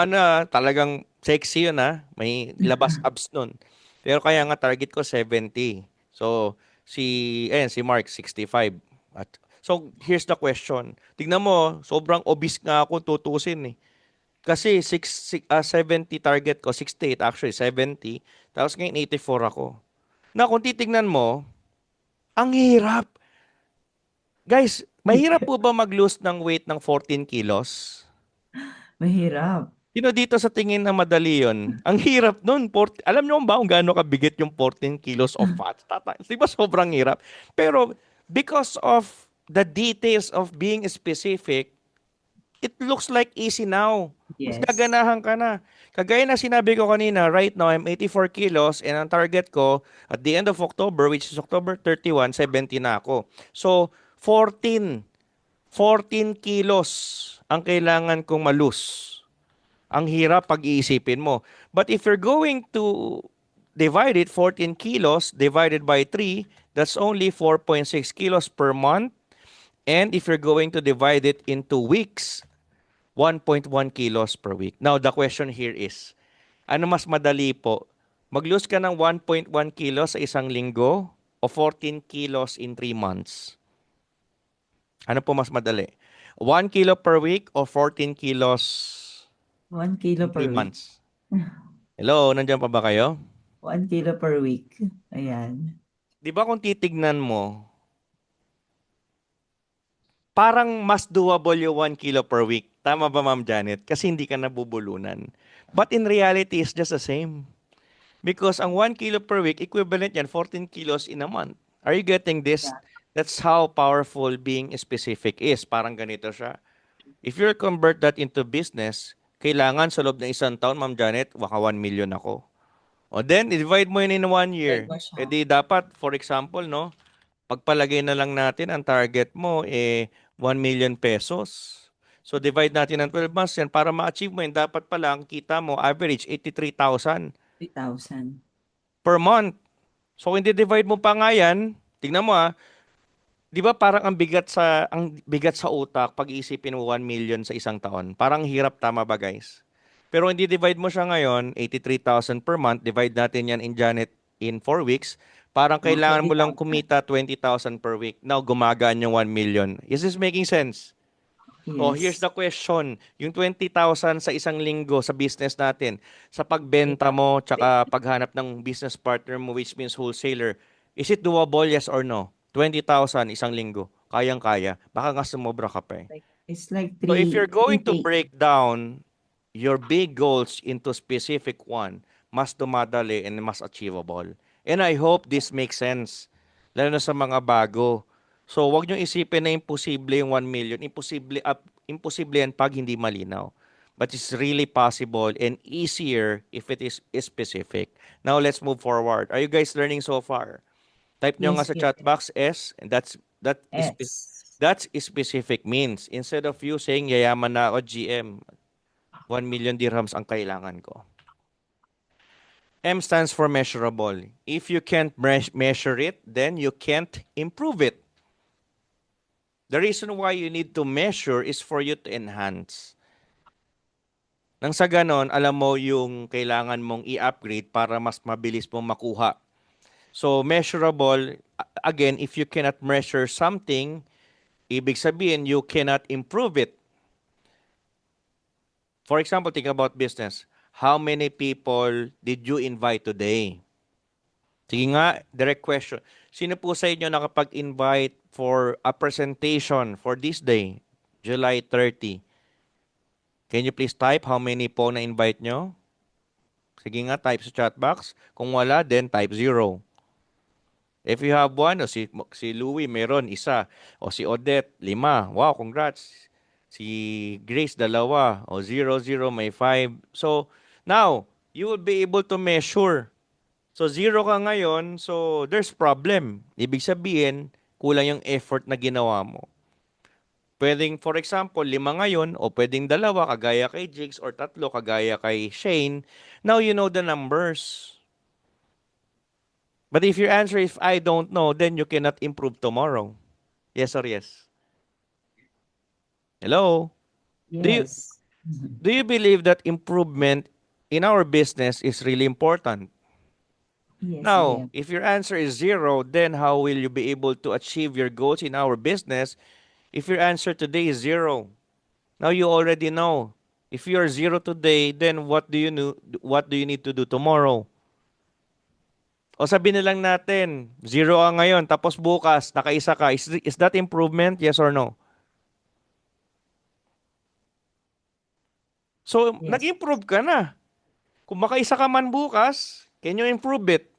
talagang sexy yun may labas abs nun. Pero kaya nga target ko 70. So, si Mark 65. So, here's the question. Tignan mo, sobrang obese nga ako tutusin eh. Kasi 70 target ko, 68 actually, 70. Tapos ngayon 84 ako. Na kung titignan mo, ang hirap. Guys, mahirap po ba mag-lose ng weight ng 14 kilos? Mahirap. Sino dito sa tingin na madali yun? Ang hirap nun. Alam niyo ba kung gaano kabigat yung 14 kilos of fat? Di ba sobrang hirap? Pero because of the details of being specific, it looks like easy now. Mas Yes. gaganahan ka na. Kagaya na sinabi ko kanina, right now I'm 84 kilos and ang target ko at the end of October, which is October 31, 70 na ako. So, 14 kilos ang kailangan kong malus. Ang hirap pag-iisipin mo. But if you're going to divide it, 14 kilos divided by 3, that's only 4.6 kilos per month. And if you're going to divide it into weeks, 1.1 kilos per week. Now, the question here is, ano mas madali po? Mag-lose ka ng 1.1 kilos sa isang linggo o 14 kilos in 3 months? Ano po mas madali? 1 kilo per week o 14 kilos 1 kilo in 3 per week. months? Hello, nandiyan pa ba kayo? 1 kilo per week. Ayan. Di ba kung titignan mo, parang mas doable yung 1 kilo per week. Tama ba, Ma'am Janet? Kasi hindi ka nabubulunan. But in reality, it's just the same. Because ang 1 kilo per week, equivalent yan, 14 kilos in a month. Are you getting this? Yeah. That's how powerful being specific is. Parang ganito siya. If you convert that into business, kailangan sa loob ng isang taon, Ma'am Janet, waka 1 million ako. O then, divide mo yun in 1 year. Guide mo E siya. di dapat, for example, no, pagpalagay na lang natin, ang target mo, 1 million pesos. So, divide natin ng 12 months yan. Para ma-achieve mo yun, dapat pala, ang kita mo, average, 83,000 3,000. per month. So, hindi divide mo pa nga yan, tingnan mo 'di ba parang ang bigat sa utak pag iisipin mo 1 million sa isang taon. Parang hirap, tama ba guys? Pero hindi divide mo siya ngayon, 83,000 per month, divide natin yan in Janet in 4 weeks, parang Oh, kailangan mo lang 20,000. kumita 20,000 per week. Now, gumagaan yung 1 million. Is this making sense? Oh, here's Yes. the question. Yung 20,000 sa isang linggo sa business natin, sa pagbenta mo, tsaka paghanap ng business partner mo, which means wholesaler, is it doable, yes or no? 20,000 isang linggo. Kayang-kaya. Baka nga sumobra ka pa eh. It's like So if you're going to 3K. break down your big goals into specific one, mas dumadali and mas achievable. And I hope this makes sense. Lalo na sa mga bago. So wag niyo isipin na imposible yung 1 million. Imposible yan pag hindi malinaw. But it's really possible and easier if it is specific. Now let's move forward. Are you guys learning so far? Type nyo nga Yes, sa yes. chat box S, and S. that's specific means. Instead of you saying yayaman na ako, GM, 1 million dirhams ang kailangan ko. M stands for measurable. If you can't measure it, then you can't improve it. The reason why you need to measure is for you to enhance. Nang sa ganon, alam mo yung kailangan mong i-upgrade para mas mabilis mong makuha. So, measurable, again, if you cannot measure something, ibig sabihin, you cannot improve it. For example, think about business. How many people did you invite today? Sige nga, direct question. Sino po sa inyo nakapag-invite for a presentation for this day, July 30? Can you please type how many po na-invite nyo? Sige nga, type sa chat box. Kung wala, then type 0. If you have one, o si Louie, meron, isa. O si Odette, 5. Wow, congrats. Si Grace, 2. O 0, 0, may 5. So, now, you will be able to measure. So, 0 ka ngayon, so there's problem. Ibig sabihin, kulang yung effort na ginawa mo. Pwedeng, for example, 5 ngayon, o pwedeng 2, kagaya kay Jigs, or 3, kagaya kay Shane. Now, you know the numbers. But if your answer is, I don't know, then you cannot improve tomorrow. Yes or yes? Hello? Do you Yes. do you believe that improvement in our business is really important? Yes, I Now, am. if your answer is 0, then how will you be able to achieve your goals in our business if your answer today is 0? Now you already know. If you're 0 today, then what do you need to do tomorrow? O sabihin na lang natin, 0 ka ngayon, tapos bukas, nakaisa ka. Is that improvement? Yes or no? So, Yes. nag-improve ka na. Kung makaisa ka man bukas, can you improve it?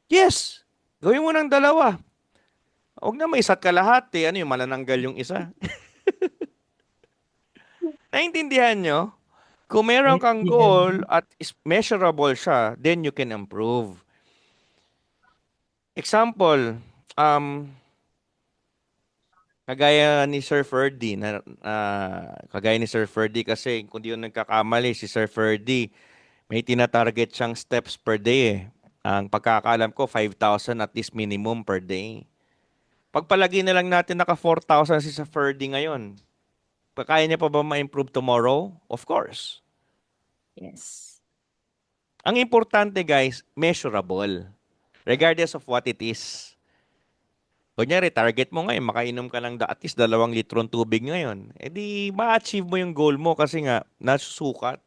Yes. Gawin mo ng dalawa. Huwag na may isa't kalahati. Ano yung malananggal yung isa? Naintindihan nyo? Kung meron kang Naintindihan goal ko. at measurable siya, then you can improve. Example, um, kagaya ni Sir Ferdy kasi kung di yun nagkakamali, si Sir Ferdy, may tinatarget siyang steps per day eh. Ang pagkakaalam ko, 5,000 at least minimum per day. Pagpalagi na lang natin naka 4,000 si Sir Ferdy ngayon. Kaya niya pa ba ma-improve tomorrow? Of course. Yes. Ang importante guys, measurable. Regardless of what it is. Kunyari, target mo ngayon, makainom ka ng at least 2 litrong tubig ngayon. Eh di, ma-achieve mo yung goal mo kasi nga, nasusukat.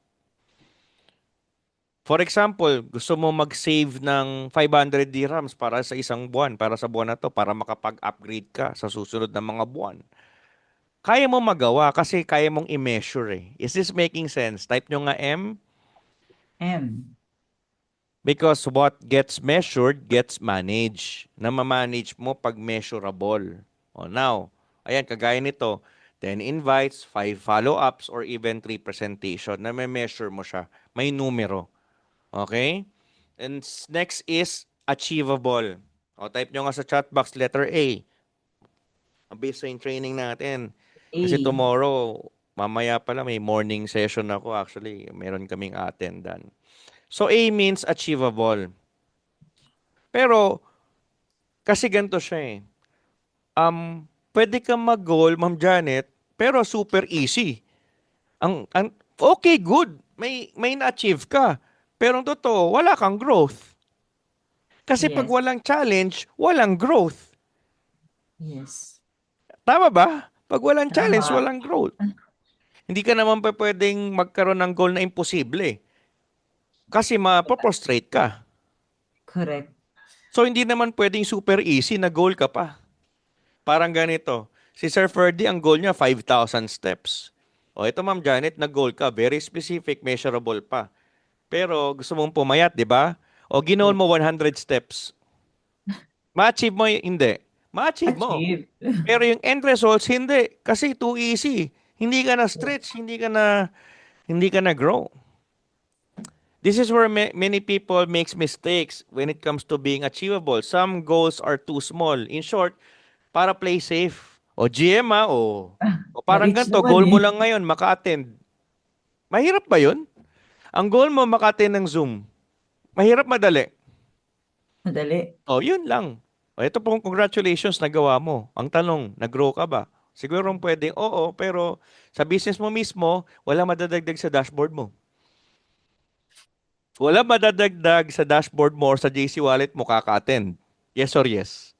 For example, gusto mo mag-save ng 500 dirhams para sa isang buwan, para sa buwan na to, para makapag-upgrade ka sa susunod na mga buwan. Kaya mo magawa kasi kaya mong i-measure eh. Is this making sense? Type nyo nga M. M. Because what gets measured gets managed. Na ma-manage mo pag measurable. O now, ayan, kagaya nito, 10 invites, 5 follow-ups, or even 3 presentation na may measure mo siya. May numero. Okay? And next is achievable. O type nyo nga sa chat box, letter A. Based sa yung training natin. Kasi A. tomorrow, mamaya pala may morning session ako actually. Meron kaming attendan. So A means achievable. Pero, kasi ganito siya eh. Pwede ka mag-goal, Ma'am Janet, pero super easy. Okay, good. May na-achieve ka. Pero ang totoo, wala kang growth. Kasi pag Yes. walang challenge, walang growth. Yes. Tama ba? Pag walang challenge, Tama. walang growth. Hindi ka naman pa pwedeng magkaroon ng goal na imposible. Kasi ma-prostrate ka. Correct. So, hindi naman pwedeng super easy na goal ka pa. Parang ganito. Si Sir Ferdy, ang goal niya 5,000 steps. O ito Ma'am Janet, nag-goal ka. Very specific, measurable pa. Pero gusto mong pumayat, di ba? O ginoal Yes. mo 100 steps. Ma-achieve mo hindi. Ma-achieve mo. Achieve. Pero yung end results, hindi. Kasi too easy. Hindi ka na stretch, hindi ka na grow. This is where many people makes mistakes when it comes to being achievable. Some goals are too small. In short, para play safe. O GM o parang Na-reach ganito, naman goal eh. mo lang ngayon, maka-attend. Mahirap ba yun? Ang goal mo, maka-attend ng Zoom. Mahirap madali. Madali. O, yun lang. O, ito pong congratulations, nagawa mo. Ang tanong, nag-grow ka ba? Siguro pwedeng, oo, pero sa business mo mismo, wala madadagdag sa dashboard mo. Wala madadagdag sa dashboard mo or sa JC Wallet mo kaka-attend. Yes or yes?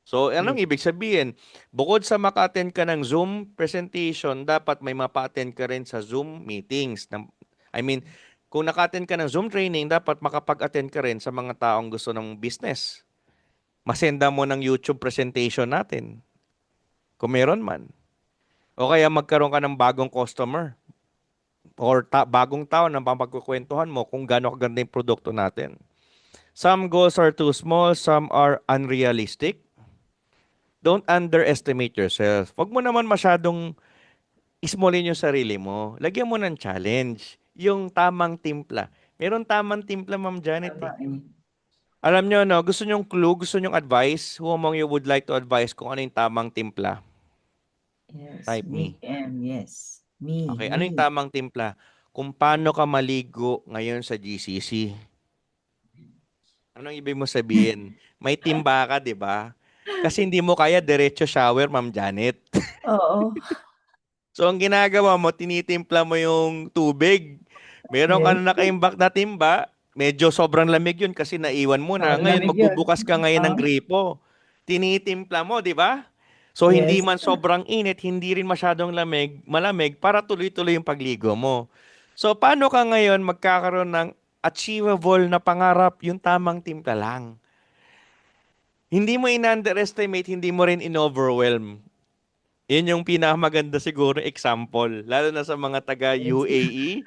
So, anong Yes. ibig sabihin? Bukod sa maka-attend ka ng Zoom presentation, dapat may mapa-attend ka rin sa Zoom meetings. I mean, kung naka-attend ka ng Zoom training, dapat makapag-attend ka rin sa mga taong gusto ng business. Masenda mo ng YouTube presentation natin, kung meron man. O kaya magkaroon ka ng bagong customer or bagong tao na mapagkukwentuhan mo kung gaano kaganda yung produkto natin. Some goals are too small, some are unrealistic. Don't underestimate yourself. Huwag mo naman masyadong ismolin yung sarili mo. Lagyan mo ng challenge. Yung tamang timpla. Meron tamang timpla, Ma'am Janet Tama eh. eh. Alam nyo, no? Gusto nyong clue, gusto nyong advice? Who among you would like to advise kung ano yung tamang timpla? Yes. Type Big me. M. Yes. Me. Okay, ano yung Me. tamang timpla? Kung paano ka maligo ngayon sa GCC. Anong ibig mo sabihin? May timba ka, di ba? Kasi hindi mo kaya diretso shower, Ma'am Janet. Oo. So, ang ginagawa mo, tinitimpla mo yung tubig. Meron ka Yes. na nakaimbak na timba, medyo sobrang lamig yun kasi naiwan mo na. Ngayon, Lamig yun. magbubukas ka ngayon ng Oh. gripo. Tinitimpla mo, di ba? So, hindi Yes. man sobrang init, hindi rin masyadong malamig para tuloy-tuloy yung pagligo mo. So, paano ka ngayon magkakaroon ng achievable na pangarap, yung tamang timpla lang? Hindi mo in-underestimate, hindi mo rin in-overwhelm. Yun yung pinakamaganda siguro example. Lalo na sa mga taga Yes. UAE.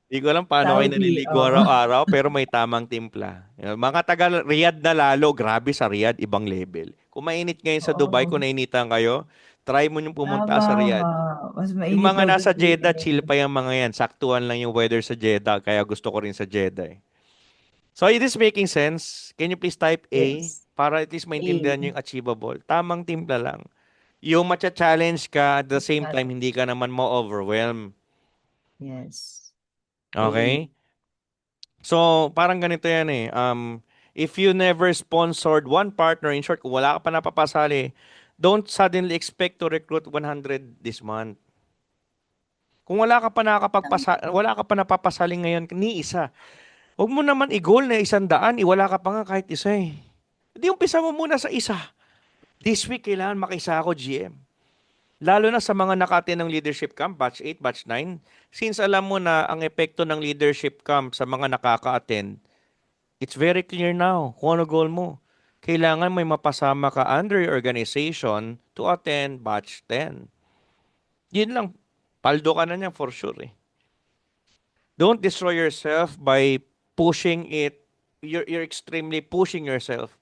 Di ko alam paano kayo Saudi, naliligo oo. araw-araw, pero may tamang timpla. Mga taga Riyadh na lalo, grabe sa Riyadh, ibang level. Kung mainit ngayon sa Dubai, kung Oo. nainitan kayo, try mo yung pumunta Tama sa nga. Riyadh. Mas Yung mainit mga daw nasa doon Jeddah, weekend. chill pa yung mga yan. Saktuhan lang yung weather sa Jeddah, kaya gusto ko rin sa Jeddah eh. So, it is making sense. Can you please type A Yes. para at least maintindihan nyo A. yung achievable? Tamang timpla lang. Yung matcha-challenge ka, at the same time, hindi ka naman ma-overwhelm. Yes. A. Okay? So, parang ganito yan eh. If you never sponsored one partner, in short, kung wala ka pa napapasali, don't suddenly expect to recruit 100 this month. Kung wala ka pa napapasali ngayon, ni isa. Huwag mo naman i-goal na 100, wala ka pa nga kahit isa eh. Hindi, umpisa mo muna sa isa. This week, kailangan makaisa ako, GM. Lalo na sa mga nakati ng leadership camp, batch 8, batch 9. Since alam mo na ang epekto ng leadership camp sa mga nakaka-attend, it's very clear now kung ano goal mo. Kailangan may mapasama ka under your organization to attend batch 10. Yun lang. Paldo ka na niyan for sure eh. Don't destroy yourself by pushing it. You're extremely pushing yourself.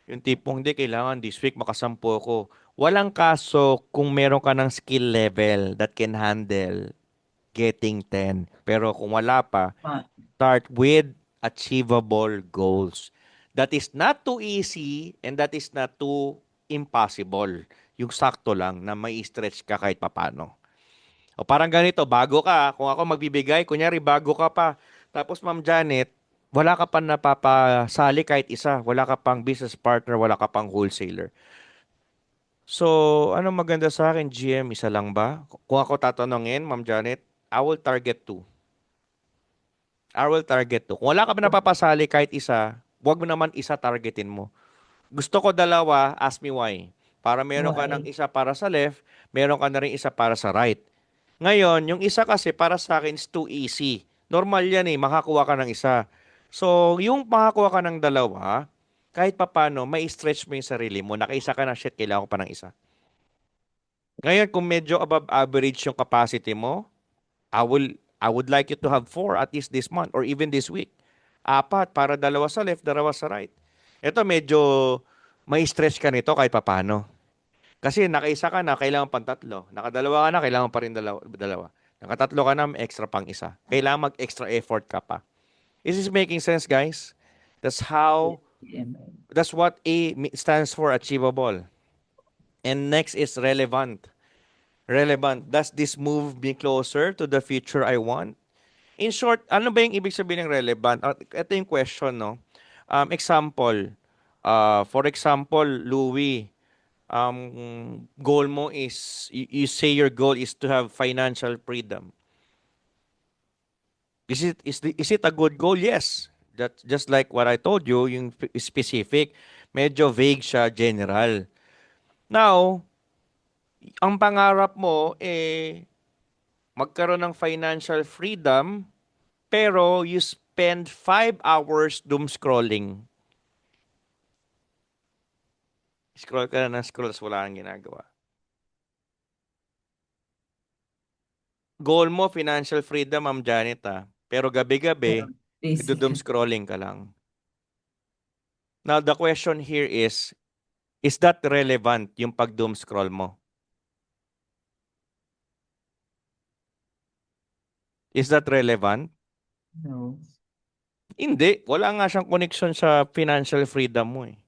Yung tipong, hindi, kailangan this week makasampu ko. Walang kaso kung meron ka ng skill level that can handle getting 10. Pero kung wala pa, Ma. start with achievable goals. That is not too easy and that is not too impossible. Yung sakto lang na may stretch ka kahit papano. O parang ganito, bago ka, kung ako magbibigay, kunyari bago ka pa, tapos Ma'am Janet, wala ka pa napapasali kahit isa, wala ka pang business partner, wala ka pang wholesaler. So, ano maganda sa akin, GM, isa lang ba? Kung ako tatanungin, Ma'am Janet, I will target two. I will target two. Kung wala ka pa napapasali kahit isa, wag mo naman isa targetin mo. Gusto ko dalawa, ask me why. Para meron ka ng Why? isa para sa left, meron ka na rin isa para sa right. Ngayon, yung isa kasi para sa akin is too easy. Normal yan eh, makakuha ka ng isa. So, yung makakuha ka ng dalawa, kahit papano, may stretch mo yung sarili mo. Nakaisa ka na, shit, kailangan ko pa ng isa. Ngayon, kung medyo above average yung capacity mo, I will I would like you to have four at least this month or even this week. Apat para dalawa sa left, dalawa sa right. Ito medyo may stretch ka nito kahit papano. Kasi nakaisa ka na, kailangan pang tatlo. Nakadalawa ka na, kailangan pa rin dalawa. Nakatatlo ka na, may extra pang isa. Kailangan mag-extra effort ka pa. Is this making sense, guys? That's Yes. how, GM. that's what stands for achievable. And next is relevant. Relevant. Does this move me closer to the future I want? In short, ano ba yung ibig sabihin ng relevant? Ito yung question, no? Example, for example, Louis, goal mo is, you say your goal is to have financial freedom. Is it a good goal? Yes. That just like what I told you, yung specific, medyo vague siya, general. Now, ang pangarap mo magkaroon ng financial freedom, pero you spend 5 hours doom scrolling. Scroll ka na ng scroll, tas wala kang ginagawa. Goal mo, financial freedom, Ma'am Janet, ah. Pero gabi-gabi, Pero nagdo-doom busy. scrolling ka lang. Now, the question here is that relevant yung pag-doom scroll mo? Is that relevant? No. Hindi. Wala nga siyang connection sa financial freedom mo eh.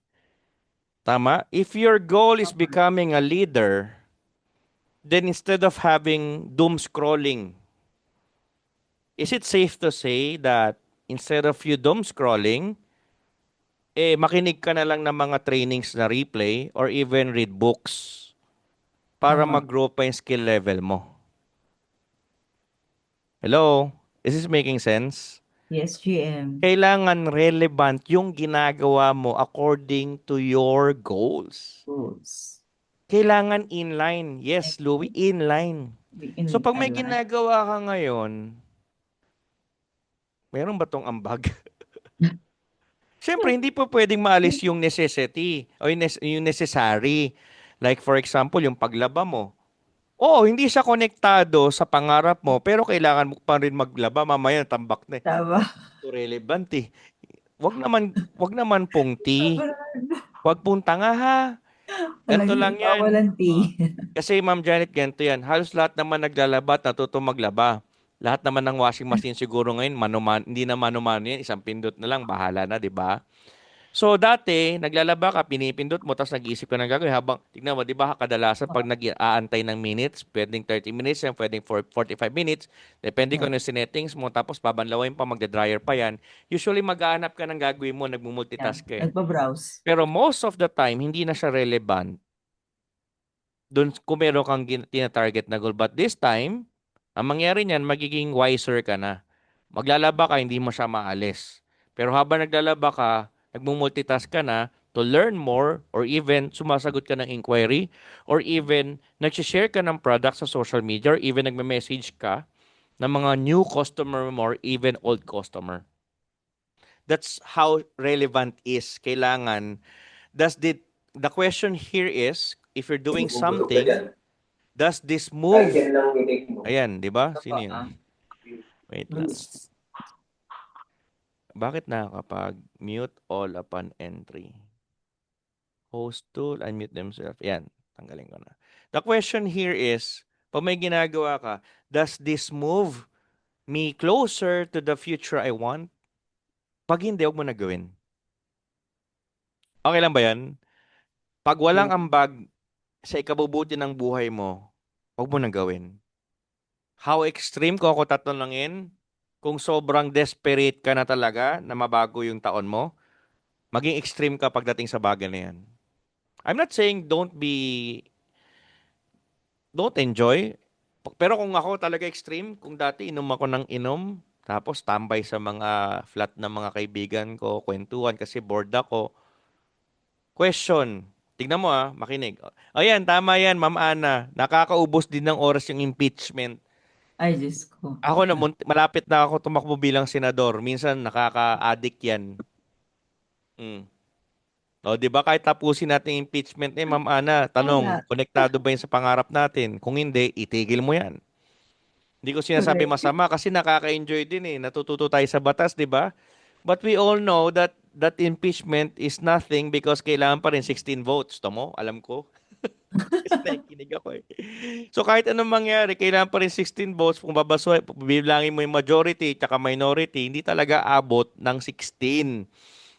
Tama? If your goal is Tama. becoming a leader, then instead of having doom scrolling, is it safe to say that instead of you doom scrolling, makinig ka na lang ng mga trainings na replay or even read books para Tama. mag-grow pa yung skill level mo? Hello? Is this making sense? Yes, GM. Kailangan relevant yung ginagawa mo according to your goals. Rules. Kailangan inline. Yes, Louis, inline. So In pag may alignment. ginagawa ka ngayon, meron ba tong ambag? Siyempre, hindi po pwedeng maalis yung necessity o yung necessary. Like for example, yung paglaba mo. Oo, hindi siya konektado sa pangarap mo, pero kailangan mo pa rin maglaba. Mamaya tambak na eh. Tama. Ito relevant eh. Wag naman pong T. Wag pong tanga ha. Ganito Walang, lang yan. walang Ah. tea. Kasi Ma'am Janet, ganito yan. Halos lahat naman naglalaba at natuto maglaba. Lahat naman ng washing machine siguro ngayon, hindi na mano-mano yan. Isang pindot na lang, bahala na, di ba? So dati, naglalaba ka, pinipindot mo, tapos nag-iisip ka ng gagawin habang, tignan mo, di ba, kadalasan pag nag-aantay ng minutes, pwedeng 30 minutes yan, pwedeng 45 minutes, depende kung Yeah. ano yung sinettings mo, tapos babanlawin pa, magda-dryer pa yan. Usually, mag-aanap ka ng gagawin mo, Yeah. nagmumultitask ka eh. Nagpa-browse. Pero most of the time, hindi na siya relevant doon kung meron kang tina-target na goal. But this time, ang mangyari niyan, magiging wiser ka na. Maglalaba ka, hindi mo siya maalis. Pero habang naglalaba ka, nagmumultitask ka na to learn more or even sumasagot ka ng inquiry or even nag-share ka ng product sa social media or even nagme-message ka ng mga new customer mo or even old customer. That's how relevant is. Kailangan, does the question here is, if you're doing Bubulog ka something, dyan. does this Kahit move? yan lang minig mo. Ayan, di ba? Opo, Sino yun? Wait lang. Bakit nakakapag-mute all upon entry? Host tool, unmute themselves. Ayan, tanggalin ko na. The question here is, pag may ginagawa ka, does this move me closer to the future I want? Pag hindi, huwag mo na gawin. Okay lang ba yan? Pag walang ambag sa ikabubuti ng buhay mo, huwag mo na gawin. How extreme ko ako tatanungin? Kung sobrang desperate ka na talaga na mabago yung taon mo, maging extreme ka pagdating sa bagay na yan. I'm not saying don't enjoy. Pero kung ako talaga extreme, kung dati inom ako ng inom, tapos tambay sa mga flat ng mga kaibigan ko, kwentuhan kasi bored ako. Question. Tignan mo makinig. Ayan, tama yan, Ma'am Ana. Nakakaubos din ng oras yung impeachment. ay, Diyos ko. Ako na, malapit na ako tumakbo bilang senador. Minsan nakaka-addict yan. Mm. O, di ba kahit tapusin natin yung impeachment Ma'am Ana, tanong, Tama. konektado ba yun sa pangarap natin? Kung hindi, itigil mo yan. Hindi ko sinasabi Correct. masama kasi nakaka-enjoy din Natututo tayo sa batas, di ba? But we all know that impeachment is nothing because kailangan pa rin 16 votes. Tomo, alam ko. Kasi nakikinig ako So kahit anong mangyari, kailangan pa rin 16 votes. Kung babasuhin, bibilangin mo yung majority at minority, hindi talaga abot ng 16.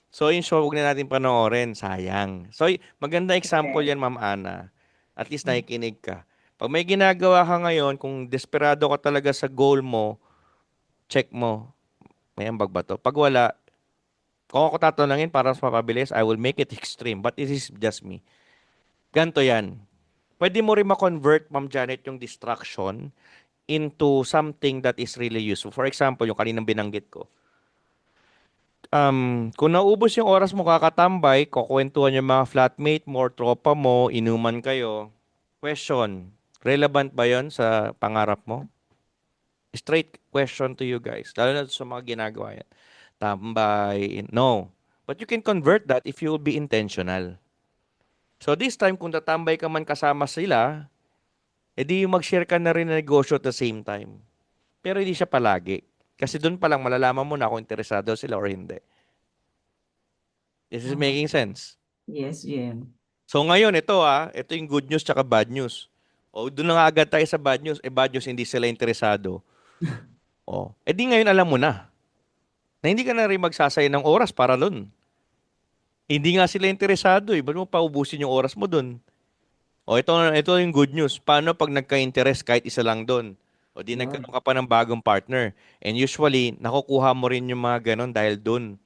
So in short, huwag na natin panoorin. Sayang. So maganda example Correct. yan, Ma'am Ana. At least nakikinig ka. Pag may ginagawa ka ngayon, kung desperado ka talaga sa goal mo, check mo. May ambag ba to? Pag wala, kung ako tatanungin para mas mapabilis, I will make it extreme. But it is just me. Ganto yan. Pwede mo rin ma-convert, Ma'am Janet, yung distraction into something that is really useful. For example, yung kaninang binanggit ko. Kung naubos yung oras mo kakatambay, kukwentuhan yung mga flatmate mo, or tropa mo, inuman kayo. Question, relevant ba yon sa pangarap mo? Straight question to you guys. Lalo na sa mga ginagawa yan. Tambay, no. But you can convert that if you will be intentional. So this time, kung tatambay ka man kasama sila, edi yung mag-share ka na rin ng negosyo at the same time. Pero hindi siya palagi. Kasi doon pa lang malalaman mo na kung interesado sila or hindi. This is Tama. making sense. Yes, GM. So ngayon, ito yung good news tsaka bad news. O, doon na nga agad tayo sa bad news. Bad news, hindi sila interesado. O, di ngayon alam mo na hindi ka na rin magsasayang ng oras para doon. Hindi nga sila interesado Ba't mo paubusin yung oras mo doon? O, ito yung good news. Paano pag nagka-interest kahit isa lang doon? O, di Yun. nagkaroon ka pa ng bagong partner. And usually, nakukuha mo rin yung mga ganon dahil doon.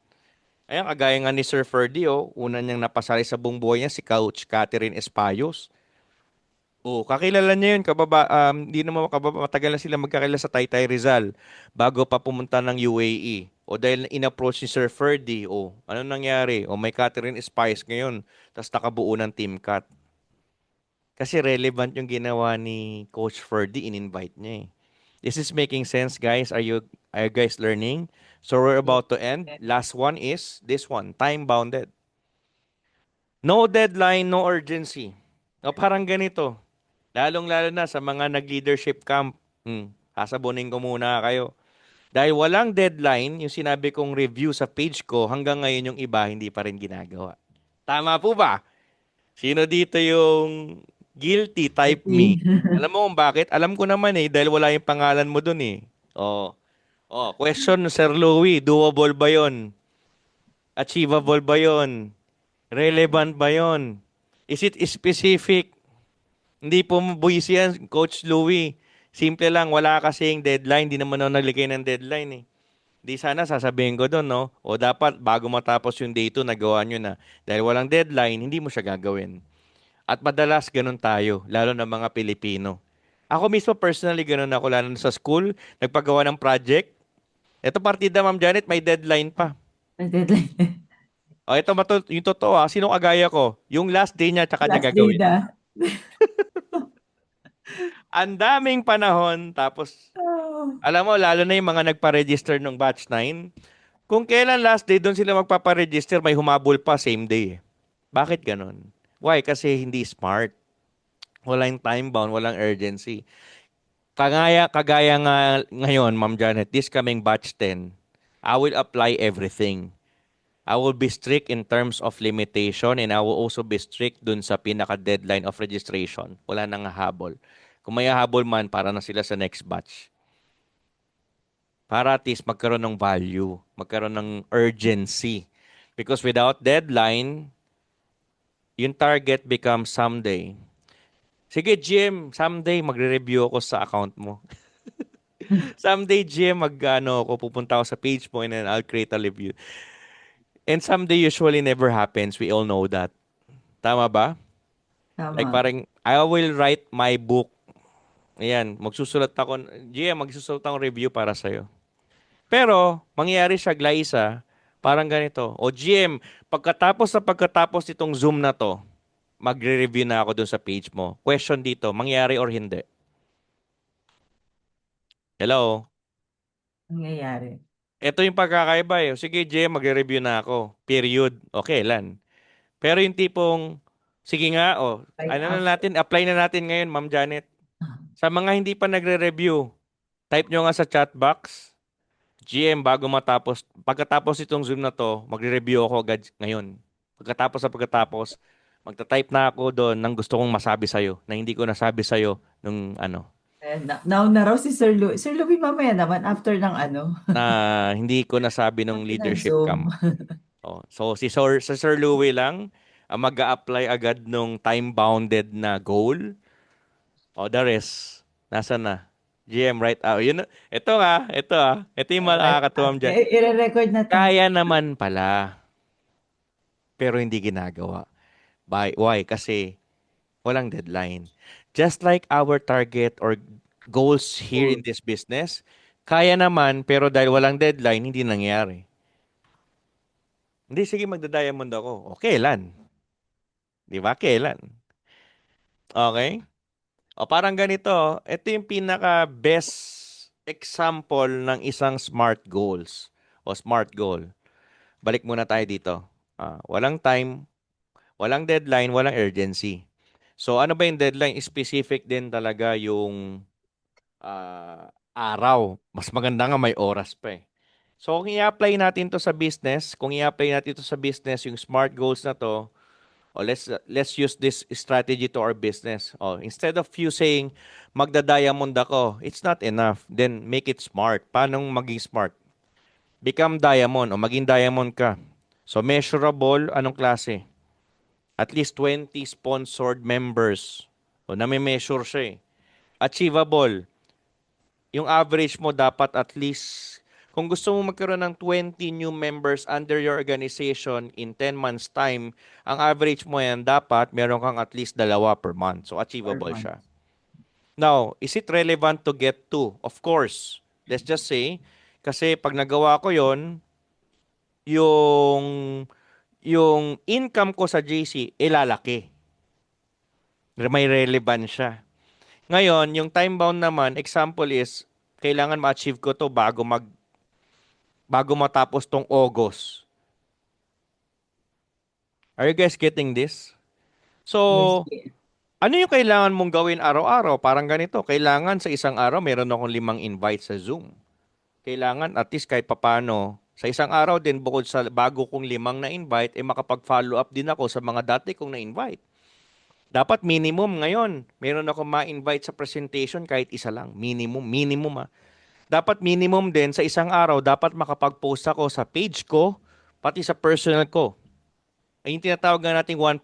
Ayan, kagaya nga ni Sir Ferdy, una niyang napasali sa buong buhay niya, si Coach Catherine Espayos. Kakilala niya yun, hindi naman matagal na sila magkakilala sa Taytay Rizal bago pa pumunta ng UAE. Dahil in-approach ni Sir Ferdy, ano nangyari? May Catherine Spice ngayon, tapos nakabuo ng Team Cat. Kasi relevant yung ginawa ni Coach Ferdy, in-invite niya This is making sense, guys. Are you guys learning? So we're Yes. about to end. Last one is this one, time-bounded. No deadline, no urgency. Parang ganito. Lalong-lalo na sa mga nag-leadership camp. Sasabunin ko muna kayo. Dahil walang deadline, yung sinabi kong review sa page ko, hanggang ngayon yung iba hindi pa rin ginagawa. Tama po ba? Sino dito yung guilty type me? Guilty. Alam mo kung bakit? Alam ko naman eh, dahil wala yung pangalan mo dun eh. Oh. Oh, question, Sir Louie, doable ba yon? Achievable ba yon? Relevant ba yon? Is it specific? Hindi po buwisi yan, Coach Louie. Simple lang, wala kasing deadline. Di naman ako nagligay ng deadline eh. Di sana sasabihin ko doon, no? O dapat bago matapos yung day 2, nagawa nyo na. Dahil walang deadline, hindi mo siya gagawin. At madalas ganun tayo, lalo na mga Pilipino. Ako mismo personally ganun ako, lalo na sa school, nagpagawa ng project. Ito partida, Ma'am Janet, may deadline pa. May deadline. O ito, yung totoo ha, sinong kagaya ko? Yung last day niya, tsaka niya Last day gagawin. na. Ang daming panahon, tapos, Oh, alam mo, lalo na yung mga nagpa-register ng batch 9, kung kailan last day doon sila magpapa-register, may humabol pa same day. Bakit ganun? Why? Kasi hindi smart. Walang time bound, walang urgency. Kagaya nga ngayon, Ma'am Janet, this coming batch 10, I will apply everything. I will be strict in terms of limitation and I will also be strict dun sa pinaka-deadline of registration. Wala nang habol. Kung may habol man, para na sila sa next batch. Para at least magkaroon ng value, magkaroon ng urgency. Because without deadline, yung target becomes someday. Sige, Jim, someday magre-review ako sa account mo. Someday, Jim, mag-ano ako, pupunta ako sa page mo and then I'll create a review. And someday usually never happens. We all know that. Tama ba? Like tama. parang, I will write my book. Ayan, magsusulat ako, Jim, magsusulat akong review para sa'yo. Pero, mangyayari siya, Glyza, parang ganito. O GM, pagkatapos itong Zoom na to, magre-review na ako dun sa page mo. Question dito, mangyari or hindi? Hello? Nangyayari. Ito yung pagkakaiba eh. Sige, GM, magre-review na ako. Period. Okay, lan. Pero yung tipong, sige nga, Right ano na after. natin, apply na natin ngayon, Ma'am Janet. Sa mga hindi pa nagre-review, type nyo nga sa chat box, GM, pagkatapos itong Zoom na to, magre-review ako agad ngayon. Pagkatapos, magta-type na ako doon ng gusto kong masabi sa'yo, na hindi ko nasabi sa'yo nung ano, Now na raw si Sir Louie. Sir Louie mamaya naman after ng ano. na hindi ko nasabi nung After ng leadership Zoom. camp. Oh, so si Sir Louie lang ang mag-a-apply agad nung time-bounded na goal. O the rest, nasa na? GM, right? Yun, ito yung Right makakatuwang after. dyan. I-record na to. Kaya naman pala, pero hindi ginagawa. Why? Kasi walang deadline. Just like our target or goals here in Cool. this business, kaya naman, pero dahil walang deadline, hindi nangyayari. Hindi, sige, magda-diamond ako. O, kailan? Di ba? Kailan? Okay? O, parang ganito. Ito yung pinaka-best example ng isang smart goals o smart goal. Balik muna tayo dito. Walang time, walang deadline, walang urgency. So, ano ba yung deadline? Specific din talaga yung araw. Mas maganda nga may oras pa eh. So, kung i-apply natin to sa business, yung SMART goals na to, let's use this strategy to our business. Instead of you saying, magda-diamond ako, it's not enough. Then, make it smart. Paano maging smart? Become diamond o maging diamond ka. So, measurable, anong klase? At least 20 sponsored members. O, nami-measure siya eh. Achievable. Yung average mo dapat at least, kung gusto mo magkaroon ng 20 new members under your organization in 10 months time, ang average mo yan dapat meron kang at least dalawa per month. So Per achievable month. siya. Now, is it relevant to get two? Of course. Let's just say, kasi pag nagawa ko yon, yung yung income ko sa JC ilalaki. May relevant siya. Ngayon, yung time bound naman, example is, kailangan ma-achieve ko to bago matapos tong August. Are you guys getting this? Yes. So, Yeah. Ano yung kailangan mong gawin araw-araw? Parang ganito, kailangan sa isang araw meron akong 5 invite sa Zoom. Kailangan at least kahit papano, sa isang araw din bukod sa bago kong 5 na invite, makapag-follow up din ako sa mga dati kong na-invite. Dapat minimum ngayon, meron ako ma-invite sa presentation kahit isa lang. Minimum, minimum ah. Dapat minimum din sa isang araw, dapat makapag-post ako sa page ko, pati sa personal ko. Ay yung tinatawag nga nating 1+1.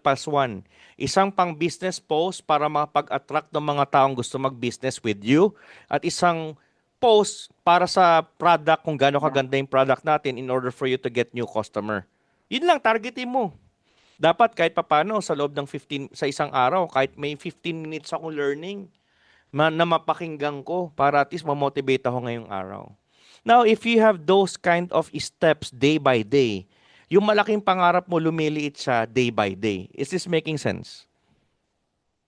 Isang pang business post para makapag-attract ng mga taong gusto mag-business with you at isang post para sa product kung gaano Yeah. kaganda yung product natin in order for you to get new customer. Yun lang, targetin mo. Dapat kahit papano sa loob ng 15, sa isang araw, kahit may 15 minutes akong learning, na mapakinggan ko para at least ma-motivate ako ngayong araw. Now, if you have those kind of steps day by day, yung malaking pangarap mo lumiliit siya day by day. Is this making sense?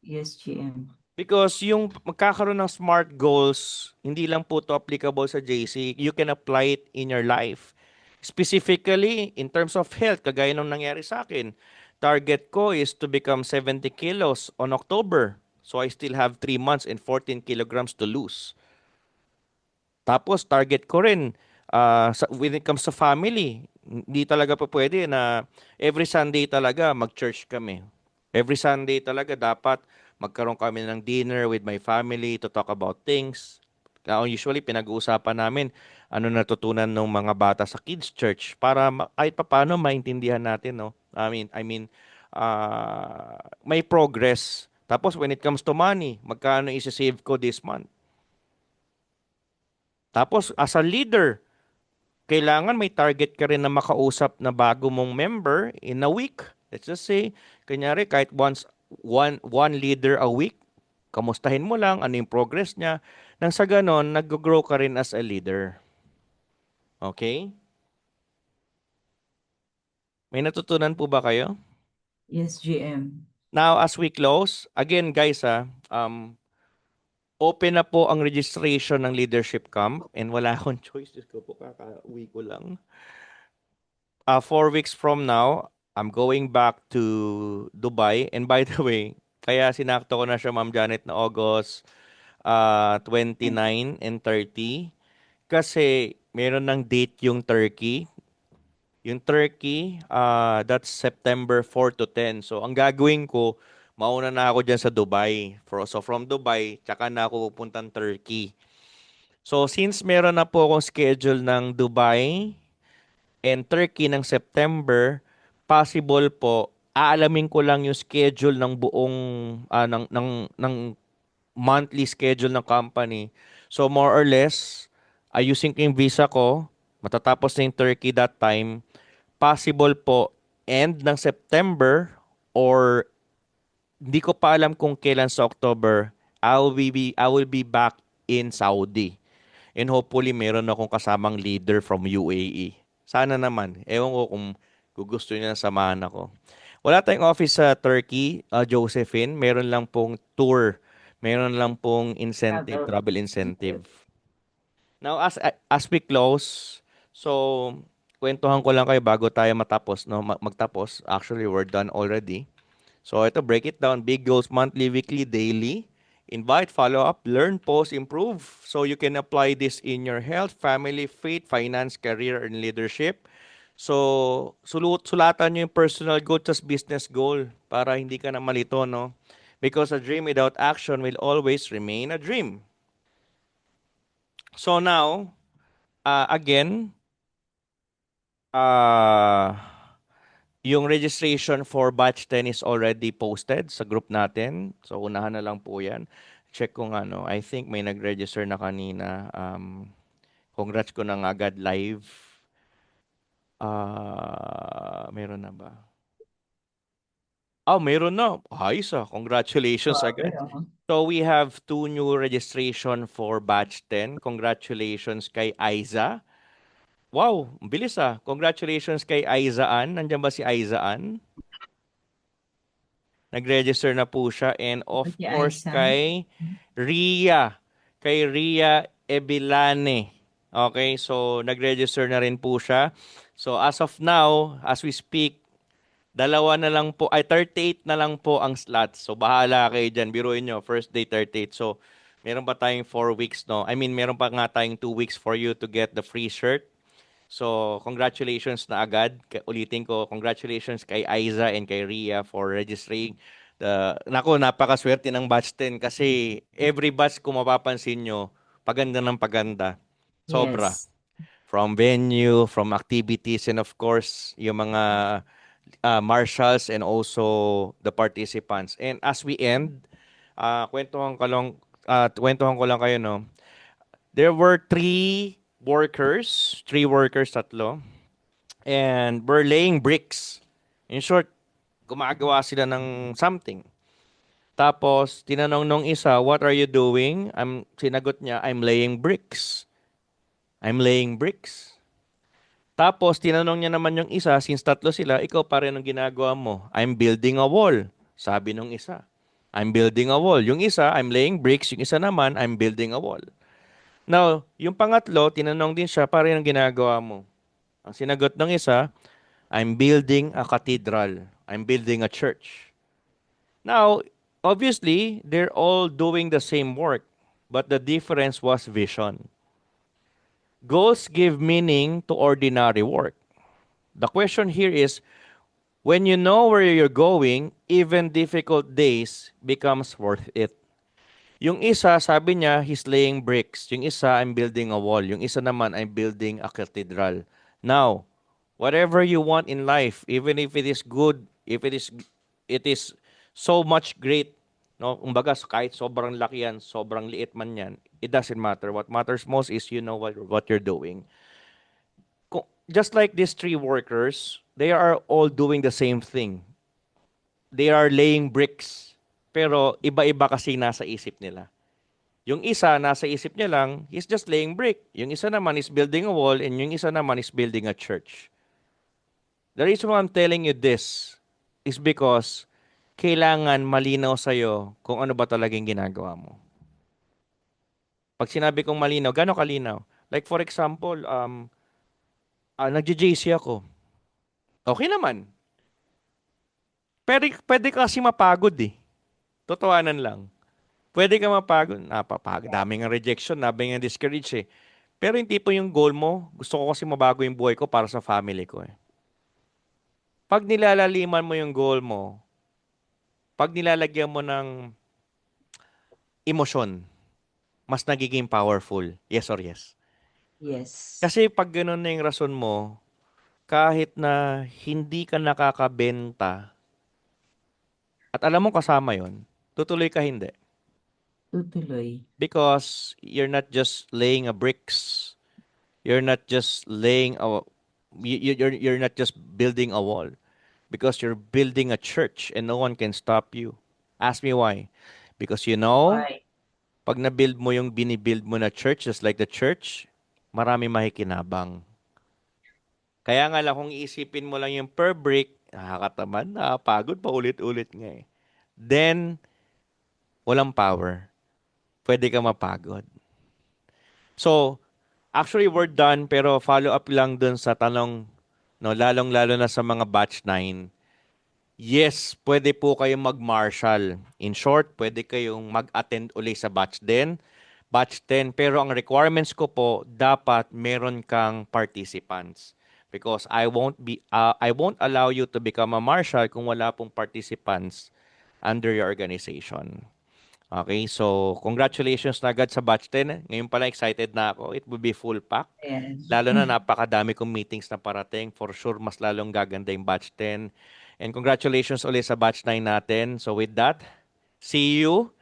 Yes, GM. Because yung magkakaroon ng SMART goals, hindi lang po to applicable sa JC, you can apply it in your life. Specifically, in terms of health, kagaya nung nangyari sa akin, target ko is to become 70 kilos on October. So I still have 3 months and 14 kilograms to lose. Tapos target ko rin when it comes to family, hindi talaga pa pwede na every Sunday talaga mag-church kami. Every Sunday talaga dapat magkaroon kami ng dinner with my family to talk about things. Usually pinag-uusapan namin ano natutunan ng mga bata sa kids church para kahit papaano maintindihan natin, no? May progress. Tapos when it comes to money, magkano i-save ko this month? Tapos as a leader, kailangan may target ka rin na makausap na bago mong member in a week. Let's just say, kanyari kahit one leader a week, kamustahin mo lang, ano yung progress niya. Nang sa ganon, nag-grow ka rin as a leader. Okay? May natutunan po ba kayo? Yes, GM. Now, as we close, again guys open na po ang registration ng leadership camp and wala akong choice. Diyos ko po, kaka-uwi ko lang. 4 weeks from now, I'm going back to Dubai. And by the way, kaya sinakto ko na siya, Ma'am Janet, na August 29 and 30. Kasi meron ng date yung Turkey. Yung Turkey, that's September 4 to 10. So, ang gagawin ko, mauna na ako dyan sa Dubai. So, from Dubai, tsaka na ako pupuntang Turkey. So, since meron na po akong schedule ng Dubai, and Turkey ng September, possible po, aalamin ko lang yung schedule ng buong ng monthly schedule ng company. So more or less, ayusin ko yung visa ko, matatapos na yung Turkey that time, possible po end ng September or hindi ko pa alam kung kailan sa October, I will be back in Saudi. And hopefully meron akong kasamang leader from UAE. Sana naman. Ewan ko kung gusto niya samahan ako. Wala tayong office sa Turkey, Josephine. Meron lang pong tour. Meron lang pong incentive, Travel. travel incentive. Now, as we close, so, kwentuhan ko lang kayo bago tayo matapos, no? Magtapos. Actually, we're done already. So ito, break it down. Big goals, monthly, weekly, daily. Invite, follow up, learn, post, improve. So you can apply this in your health, family, faith, finance, career, and leadership. So, sulatan nyo yung personal goal tas business goal para hindi ka na malito, no? Because a dream without action will always remain a dream. So now, again, uh, yung registration for batch 10 is already posted sa group natin. So, unahan na lang po yan. Check kung ano. I think may nag-register na kanina. Congrats ko na nga agad live. Meron na ba? Meron na. Ayos Congratulations Grabe, agad. ah. So, we have 2 new registration for batch 10. Congratulations kay Aiza. Wow, ang bilis Congratulations kay Aiza Ann. Nandiyan ba si Aiza Ann? Nag-register na po siya. And of Si course, Aisan. kay Ria. Kay Ria Ebilane. Okay, so nag-register na rin po siya. So as of now, as we speak, Dalawa na lang po, ay 38 na lang po ang slots. So bahala kayo dyan. Biruin nyo, first day 38. So meron pa tayong 4 weeks, no? I mean, meron pa nga tayong 2 weeks for you to get the free shirt. So congratulations na agad. Ulitin ko, congratulations kay Aiza and kay Ria for registering. Nako, napakaswerte ng batch 10 kasi every batch kung mapapansin nyo, paganda ng paganda. Sobra. Yes. From venue, from activities, and of course, yung mga marshals and also the participants. And as we end, kwentuhan ko lang kayo, no? There were three workers, tatlo, and we're laying bricks. In short, gumagawa sila ng something. Tapos, tinanong nung isa, what are you doing? Sinagot niya, I'm laying bricks. I'm laying bricks. Tapos, tinanong niya naman yung isa, since tatlo sila, ikaw pa rin ang ginagawa mo. I'm building a wall. Sabi nung isa. I'm building a wall. Yung isa, I'm laying bricks. Yung isa naman, I'm building a wall. Now, yung pangatlo, tinanong din siya, pa rin ang ginagawa mo. Ang sinagot ng isa, I'm building a cathedral. I'm building a church. Now, obviously, they're all doing the same work, but the difference was vision. Goals give meaning to ordinary work. The question here is, when you know where you're going, even difficult days becomes worth it. Yung isa, sabi niya, he's laying bricks. Yung isa, I'm building a wall. Yung isa naman, I'm building a cathedral. Now, whatever you want in life, even if it is good, if it is so much great, no? Kumbaga, kahit sobrang laki yan, sobrang liit man yan, it doesn't matter. What matters most is you know what you're doing. Just like these three workers, they are all doing the same thing. They are laying bricks. Pero iba-iba kasi nasa isip nila. Yung isa, nasa isip niya lang, he's just laying brick. Yung isa naman is building a wall, and yung isa naman is building a church. The reason why I'm telling you this is because kailangan malinaw sa'yo kung ano ba talagang ginagawa mo. Pag sinabi kong malinaw, gano'ng kalinaw? Like for example, nag-JC ako. Okay naman. Pwede kasi mapagod eh. Totohanan lang. Pwede ka mapagod. Napapagod. Dami ng rejection, dami ng discourage eh. Pero yung tipo yung goal mo, gusto ko kasi mabago yung buhay ko para sa family ko eh. Pag nilalaliman mo yung goal mo, pag nilalagyan mo ng emosyon, mas nagiging powerful. Yes or yes? Yes. Kasi pag ganun na yung rason mo, kahit na hindi ka nakakabenta, at alam mo kasama yon, tutuloy ka hindi. Tutuloy. Because you're not just laying a bricks, you're not just laying a, you're not just building a wall. Because you're building a church and no one can stop you. Ask me why. Because you know, Why? pag na-build mo yung binibuild mo na church, just like the church, marami makikinabang. Kaya nga lang, kung iisipin mo lang yung per brick, nakakatamad, nakapagod pa ulit-ulit nga eh. Then, walang power. Pwede ka mapagod. So, actually, we're done, pero follow up lang dun sa tanong, no, lalong-lalo na sa mga batch 9. Yes, pwede po kayong mag-marshal. In short, pwede kayong mag-attend uli sa batch 10. Pero ang requirements ko po, dapat meron kang participants. Because I won't allow you to become a marshal kung wala pong participants under your organization. Okay, so congratulations na agad sa batch 10. Ngayon pala excited na ako. It will be full pack. Ayan. Lalo na napakadami kong meetings na parating. For sure, mas lalong gaganda yung batch 10. And congratulations ulit sa batch 9 natin. So with that, see you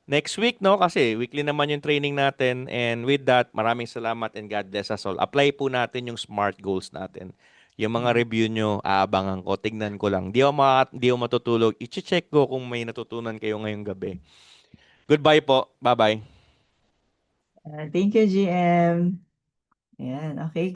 next week, no? Kasi weekly naman yung training natin. And with that, maraming salamat and God bless us all. Apply po natin yung SMART goals natin. Yung mga review nyo, aabangan ko, tignan ko lang. Di ako matutulog. I-check ko kung may natutunan kayo ngayong gabi. Goodbye po. Bye-bye. Thank you, GM. Ayan, okay.